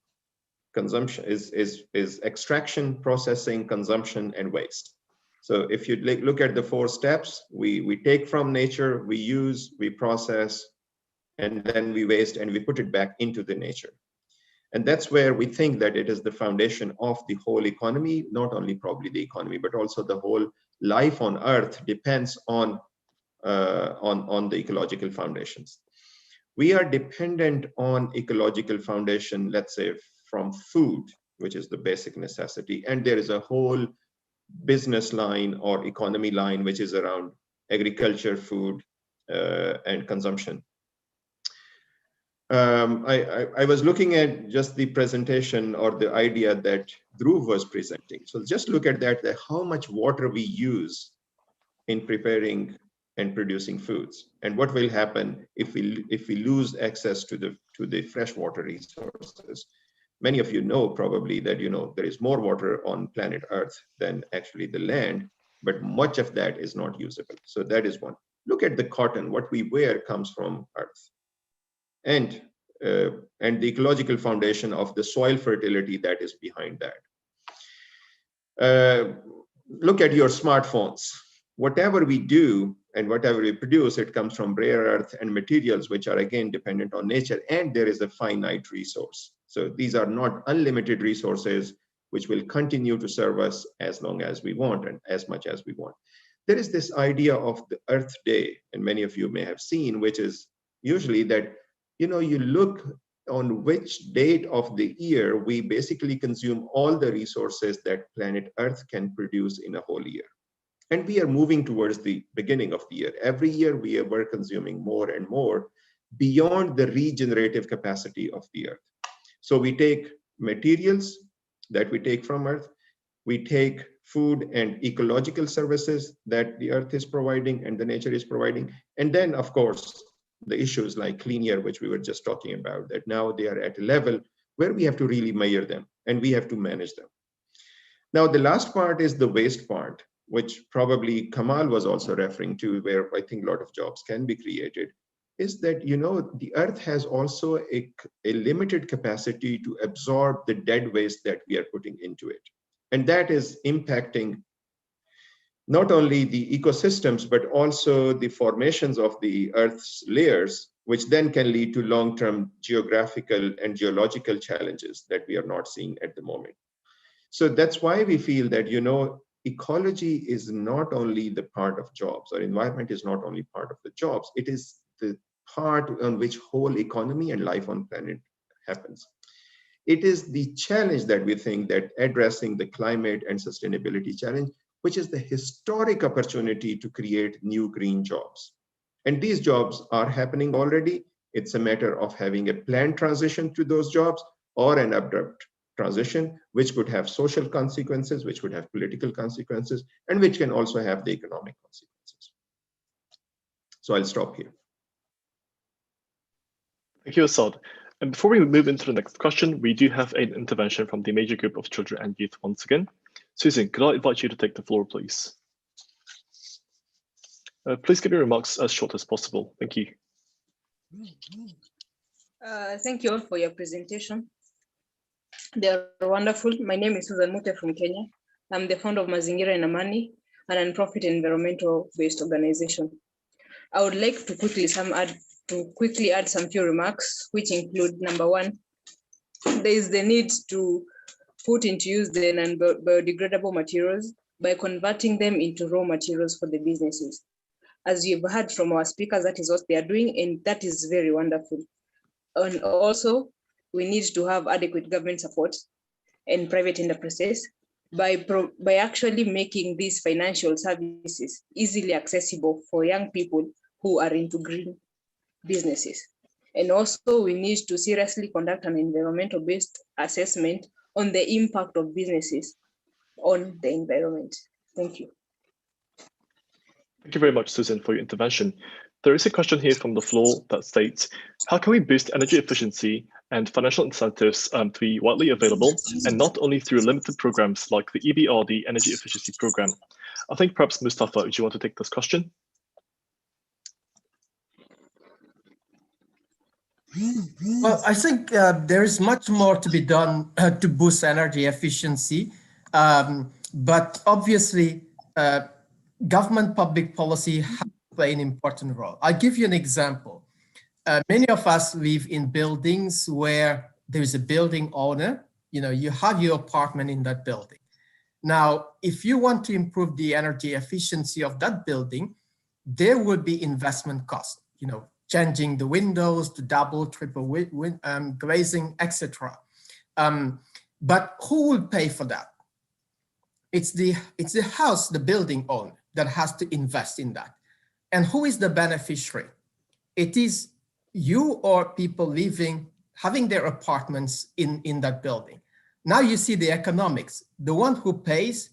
consumption, is extraction, processing, consumption, and waste. So if you look at the 4 steps, we take from nature, we use, we process, and then we waste and we put it back into the nature. And that's where we think that it is the foundation of the whole economy, not only probably the economy, but also the whole life on Earth depends on the ecological foundations. We are dependent on ecological foundation, let's say from food, which is the basic necessity. And there is a whole business line or economy line, which is around agriculture, food, and consumption. I was looking at just the presentation or the idea that Dhruv was presenting. So just look at that how much water we use in preparing and producing foods, and what will happen if we lose access to the freshwater resources. Many of you know probably that there is more water on planet Earth than actually the land, but much of that is not usable. So that is one. Look at the cotton. What we wear comes from Earth, and the ecological foundation of the soil fertility that is behind that. Look at your smartphones. Whatever we do and whatever we produce, it comes from rare earth and materials, which are again dependent on nature, and there is a finite resource. So these are not unlimited resources, which will continue to serve us as long as we want and as much as we want. There is this idea of the Earth Day, and many of you may have seen, which is usually that, you look on which date of the year we basically consume all the resources that planet Earth can produce in a whole year. And we are moving towards the beginning of the year. Every year we were consuming more and more beyond the regenerative capacity of the Earth. So we take materials that we take from Earth, we take food and ecological services that the Earth is providing and the nature is providing. And then, of course, the issues like clean air, which we were just talking about, that now they are at a level where we have to really measure them and we have to manage them. Now, the last part is the waste part, which probably Kamal was also referring to, where I think a lot of jobs can be created, is that, the Earth has also a limited capacity to absorb the dead waste that we are putting into it. And that is impacting not only the ecosystems, but also the formations of the Earth's layers, which then can lead to long-term geographical and geological challenges that we are not seeing at the moment. So that's why we feel that, ecology is not only the part of jobs, or environment is not only part of the jobs, it is the part on which whole economy and life on planet happens. It is the challenge that we think that addressing the climate and sustainability challenge, which is the historic opportunity to create new green jobs. And these jobs are happening already. It's a matter of having a planned transition to those jobs or an abrupt transition, which could have social consequences, which would have political consequences, and which can also have the economic consequences. So I'll stop here. Thank you, Asad. And before we move into the next question, we do have an intervention from the major group of children and youth once again. Susan, could I invite you to take the floor, please? Please keep your remarks as short as possible. Thank you. Thank you all for your presentation. They're wonderful. My name is Susan Mute from Kenya. I'm the founder of Mazingira and Amani, a non-profit environmental-based organization. I would like to quickly add some few remarks, which include: number one, there is the need to put into use the non-biodegradable materials by converting them into raw materials for the businesses. As you've heard from our speakers, that is what they are doing, and that is very wonderful. And also, we need to have adequate government support and private enterprises by actually making these financial services easily accessible for young people who are into green businesses. And also, we need to seriously conduct an environmental-based assessment on the impact of businesses on the environment. Thank you. Thank you very much, Susan, for your intervention. There is a question here from the floor that states, how can we boost energy efficiency and financial incentives to be widely available, and not only through limited programs like the EBRD Energy Efficiency Program? I think perhaps Mustafa, do you want to take this question? Well, I think there is much more to be done to boost energy efficiency, but obviously government public policy has to play an important role. I'll give you an example. Many of us live in buildings where there is a building owner. You have your apartment in that building. Now, if you want to improve the energy efficiency of that building, there will be investment costs, changing the windows to double, triple glazing, etc. But who will pay for that? It's the house, the building owner, that has to invest in that. And who is the beneficiary? It is you or people living, having their apartments in that building. Now you see the economics. The one who pays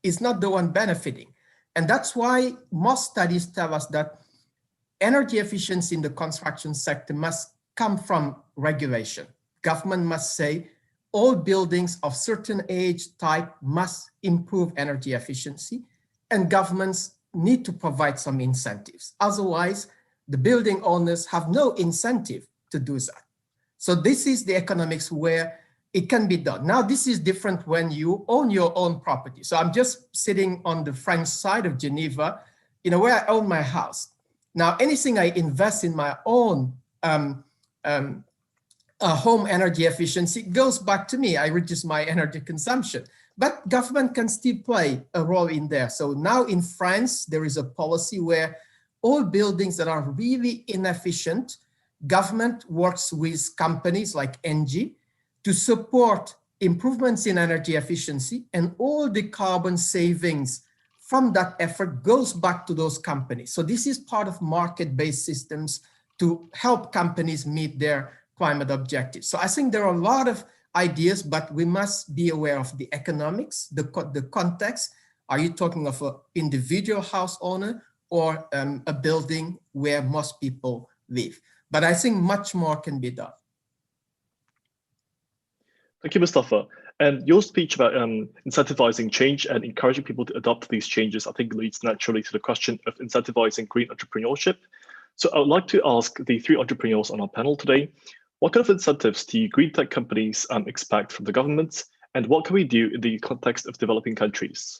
is not the one benefiting. And that's why most studies tell us that energy efficiency in the construction sector must come from regulation. Government must say all buildings of certain age type must improve energy efficiency, and governments need to provide some incentives. Otherwise, the building owners have no incentive to do that. So this is the economics where it can be done. Now, this is different when you own your own property. So I'm just sitting on the French side of Geneva, where I own my house. Now, anything I invest in my own home energy efficiency goes back to me. I reduce my energy consumption. But government can still play a role in there. So now in France, there is a policy where all buildings that are really inefficient, government works with companies like ENGIE to support improvements in energy efficiency, and all the carbon savings from that effort goes back to those companies. So this is part of market-based systems to help companies meet their climate objectives. So I think there are a lot of ideas, but we must be aware of the economics, the context. Are you talking of an individual house owner or a building where most people live? But I think much more can be done. Thank you, Mustafa. And your speech about incentivizing change and encouraging people to adopt these changes, I think leads naturally to the question of incentivizing green entrepreneurship. So I would like to ask the three entrepreneurs on our panel today, what kind of incentives do green tech companies expect from the government, and what can we do in the context of developing countries?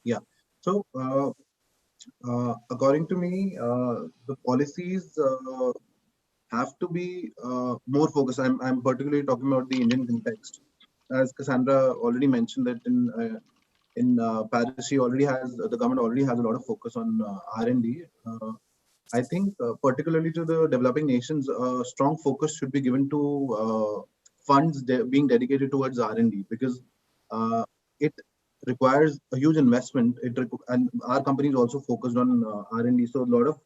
Yeah. So according to me, the policies have to be more focused. I'm particularly talking about the Indian context. As Cassandra already mentioned that in Paris, the government already has a lot of focus on R&D. I think particularly to the developing nations, strong focus should be given to funds being dedicated towards R&D, because it requires a huge investment. And our company is also focused on R&D, so a lot of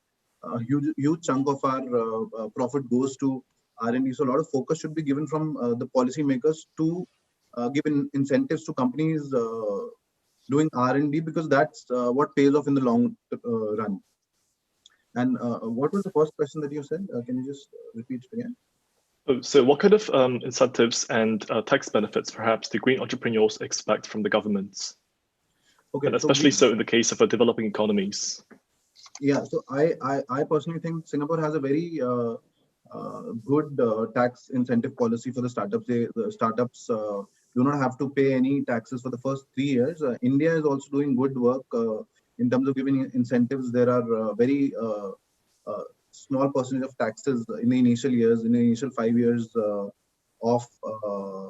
huge chunk of our profit goes to R&D. So a lot of focus should be given from the policymakers to give incentives to companies doing R&D, because that's what pays off in the long run. And what was the first question that you said? Can you just repeat it again? So what kind of incentives and tax benefits perhaps do green entrepreneurs expect from the governments? Okay, and especially so in the case of developing economies. Yeah, so I personally think Singapore has a very good tax incentive policy for the startups. The startups do not have to pay any taxes for the first 3 years. India is also doing good work in terms of giving incentives. There are very small percentage of taxes in the initial years, in the initial 5 years of a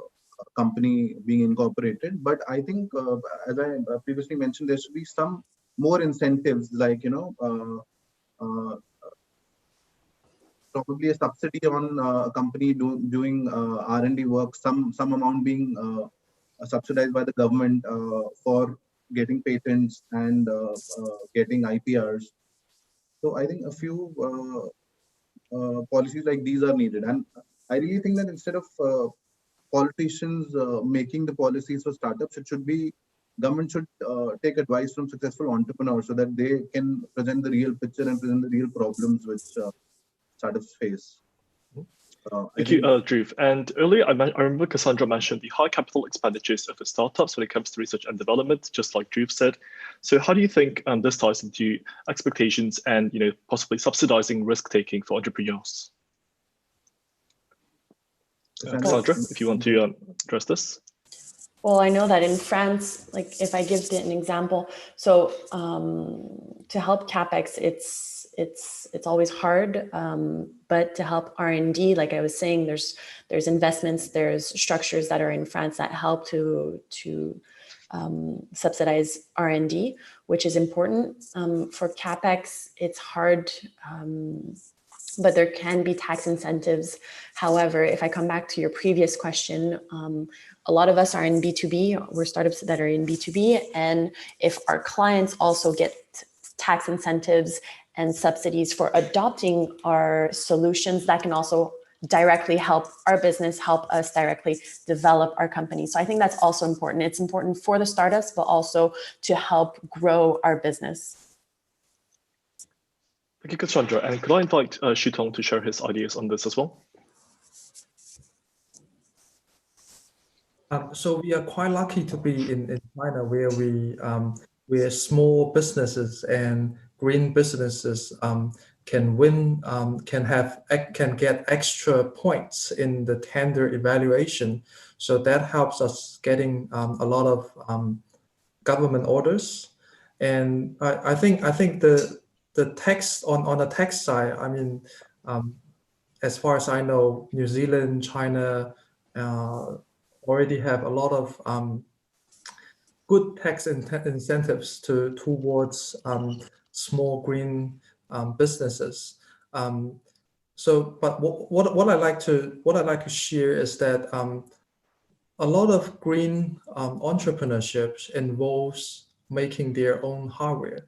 company being incorporated. But I think, as I previously mentioned, there should be some more incentives, like, probably a subsidy on a company doing R&D work, some amount being subsidized by the government for getting patents and getting IPRs. So I think a few policies like these are needed. And I really think that instead of politicians making the policies for startups, it should be government should take advice from successful entrepreneurs so that they can present the real picture and present the real problems which startups face. Thank you, Dhruv. And earlier, I remember Cassandra mentioned the high capital expenditures of the startups when it comes to research and development, just like Dhruv said. So how do you think this ties into expectations and possibly subsidizing risk-taking for entrepreneurs? Cassandra, if you want to address this. Well, I know that in France, like if I give an example, so to help CapEx, it's always hard, but to help R&D, like I was saying, there's investments, there's structures that are in France that help to subsidize R&D, which is important. For CapEx, it's hard, but there can be tax incentives. However, if I come back to your previous question, a lot of us are in B2B, we're startups that are in B2B, and if our clients also get tax incentives and subsidies for adopting our solutions, that can also directly help our business, help us directly develop our company. So I think that's also important. It's important for the startups, but also to help grow our business. Thank you, Cassandra. And could I invite Shutong to share his ideas on this as well? So we are quite lucky to be in China, where where small businesses and green businesses can win, can get extra points in the tender evaluation. So that helps us getting a lot of government orders. And I think the tax on the tax side, I mean, as far as I know, New Zealand, China already have a lot of good tax incentives towards small green businesses. But what I like to share is that a lot of green entrepreneurship involves making their own hardware.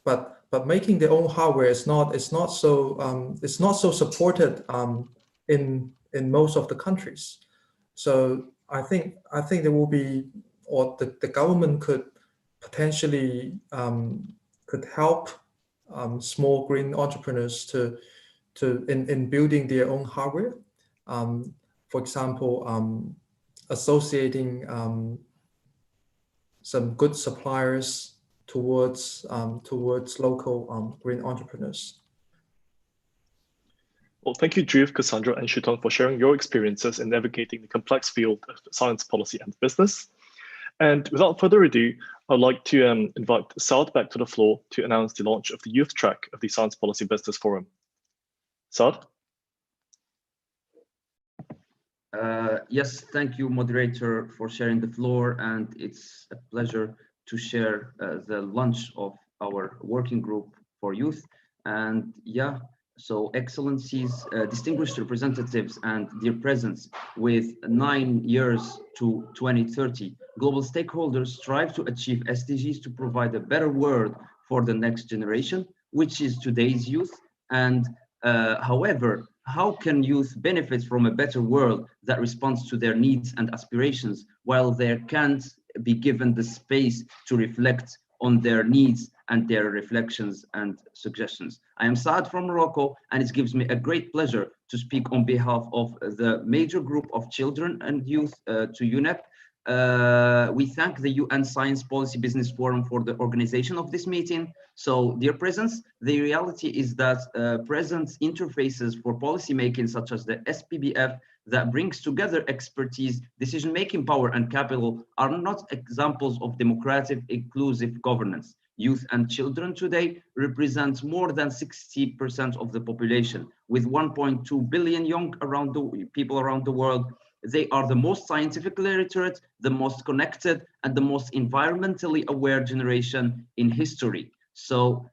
But making their own hardware is not so supported in most of the countries. So I think there will be, or the government could potentially could help small green entrepreneurs in building their own hardware. For example, associating some good suppliers towards local green entrepreneurs. Well, thank you, Dhruv, Cassandra, and Shutong for sharing your experiences in navigating the complex field of science, policy, and business. And without further ado, I'd like to invite Saad back to the floor to announce the launch of the youth track of the Science Policy Business Forum. Saad? Yes, thank you, moderator, for sharing the floor, and it's a pleasure to share the launch of our working group for youth. And yeah, so excellencies, distinguished representatives, and dear presence, with 9 years to 2030, global stakeholders strive to achieve SDGs to provide a better world for the next generation, which is today's youth. And however, how can youth benefit from a better world that responds to their needs and aspirations while they can't be given the space to reflect on their needs and their reflections and suggestions? I am Saad from Morocco, and it gives me a great pleasure to speak on behalf of the major group of children and youth to UNEP. We thank the UN Science Policy Business Forum for the organization of this meeting. So, dear presence, the reality is that present interfaces for policymaking, such as the SPBF, that brings together expertise, decision-making power, and capital, are not examples of democratic, inclusive governance. Youth and children today represent more than 60% of the population, with 1.2 billion young people around the world. They are the most scientifically literate, the most connected, and the most environmentally aware generation in history. So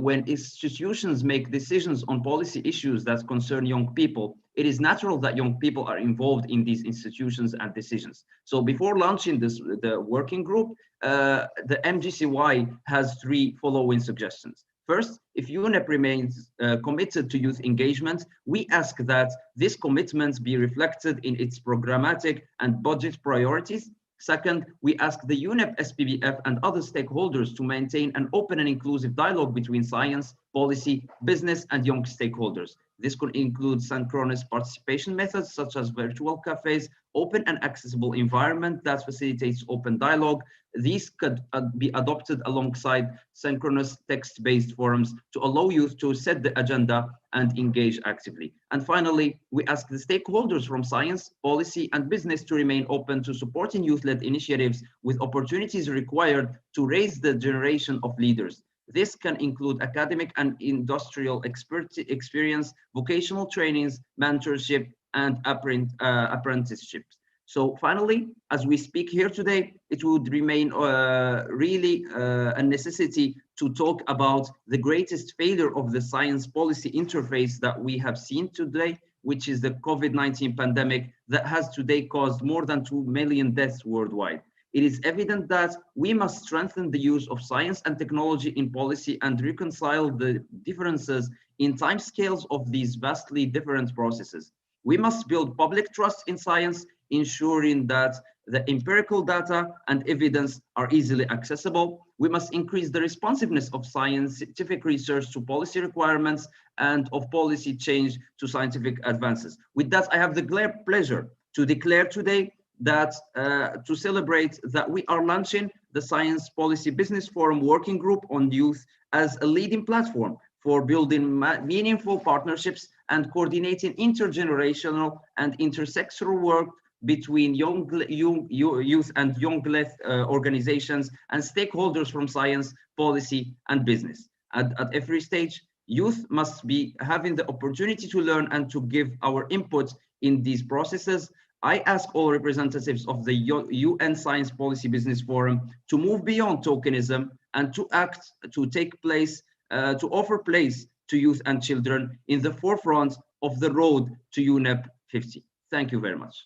when institutions make decisions on policy issues that concern young people, it is natural that young people are involved in these institutions and decisions. So before launching the working group, the MGCY has 3 following suggestions. First, if UNEP remains committed to youth engagement, we ask that this commitment be reflected in its programmatic and budget priorities. Second, we ask the UNEP-SPBF and other stakeholders to maintain an open and inclusive dialogue between science, policy, business, and young stakeholders. This could include synchronous participation methods such as virtual cafes, open and accessible environment that facilitates open dialogue. These could be adopted alongside synchronous text-based forums to allow youth to set the agenda and engage actively. And finally, we ask the stakeholders from science, policy, and business to remain open to supporting youth-led initiatives with opportunities required to raise the generation of leaders. This can include academic and industrial experience, vocational trainings, mentorship, and apprenticeships. So finally, as we speak here today, it would remain really a necessity to talk about the greatest failure of the science policy interface that we have seen today, which is the COVID-19 pandemic that has today caused more than 2 million deaths worldwide. It is evident that we must strengthen the use of science and technology in policy and reconcile the differences in timescales of these vastly different processes. We must build public trust in science, ensuring that the empirical data and evidence are easily accessible. We must increase the responsiveness of scientific research to policy requirements and of policy change to scientific advances. With that, I have the great pleasure to declare today that to celebrate that we are launching the Science Policy Business Forum Working Group on Youth as a leading platform for building meaningful partnerships and coordinating intergenerational and intersectoral work between youth and young-led organizations and stakeholders from science, policy, and business. At every stage, youth must be having the opportunity to learn and to give our input in these processes. I ask all representatives of the UN Science Policy Business Forum to move beyond tokenism and to act, to take place, to offer place to youth and children in the forefront of the road to UNEP 50. Thank you very much.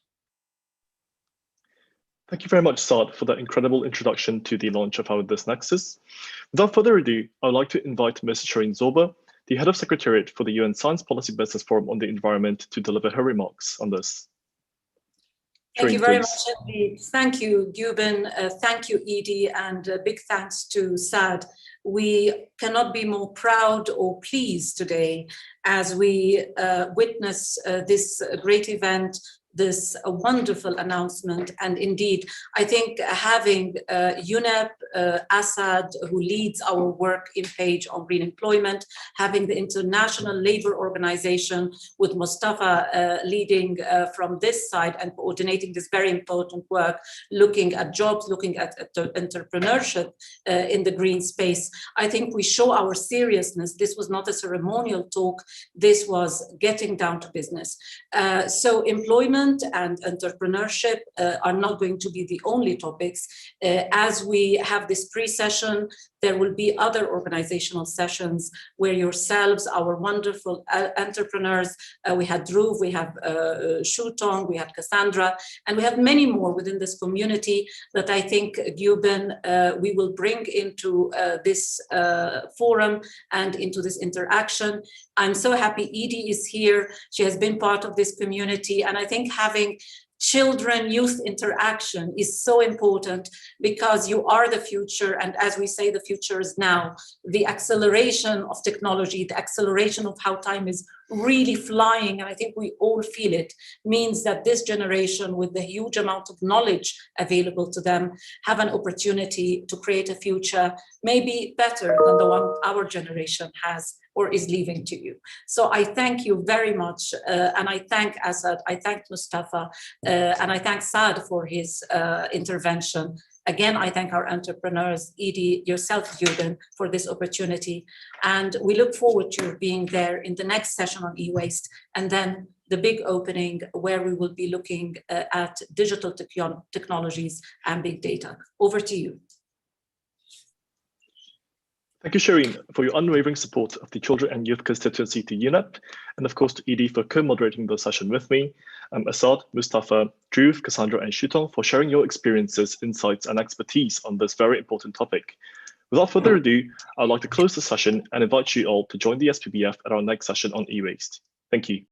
Thank you very much, Saad, for that incredible introduction to the launch of our This Nexus. Without further ado, I would like to invite Ms. Shireen Zorba, the Head of Secretariat for the UN Science Policy Business Forum on the Environment, to deliver her remarks on this. Thank you very much indeed. Thank you, Gubin. Thank you, Edie, and big thanks to Saad. We cannot be more proud or pleased today as we witness this great event this wonderful announcement. And indeed, I think having UNEP, Assad, who leads our work in PAGE on green employment, having the International Labour Organization with Mustafa leading from this side and coordinating this very important work, looking at jobs, looking at entrepreneurship in the green space. I think we show our seriousness. This was not a ceremonial talk. This was getting down to business. So employment and entrepreneurship are not going to be the only topics. As we have this pre-session, there will be other organizational sessions where yourselves, our wonderful entrepreneurs, we had Dhruv, we have Shutong, we have Cassandra, and we have many more within this community that I think, Gyuben, we will bring into this forum and into this interaction. I'm so happy Edie is here. She has been part of this community, and I think having children-youth interaction is so important because you are the future, and as we say, the future is now. The acceleration of technology, the acceleration of how time is really flying, and I think we all feel it, means that this generation, with the huge amount of knowledge available to them, have an opportunity to create a future maybe better than the one our generation has or is leaving to you. So I thank you very much, and I thank Assad, I thank Mustafa, and I thank Saad for his intervention. Again, I thank our entrepreneurs, Edie, yourself, Gyuben, for this opportunity. And we look forward to being there in the next session on e-waste, and then the big opening where we will be looking at digital technologies and big data. Over to you. Thank you, Shireen, for your unwavering support of the Children and Youth constituency to UNEP, and of course to Edie for co-moderating the session with me, Assad, Mustafa, Dhruv, Cassandra, and Shutong for sharing your experiences, insights, and expertise on this very important topic. Without further ado, I'd like to close the session and invite you all to join the SPBF at our next session on e-waste. Thank you.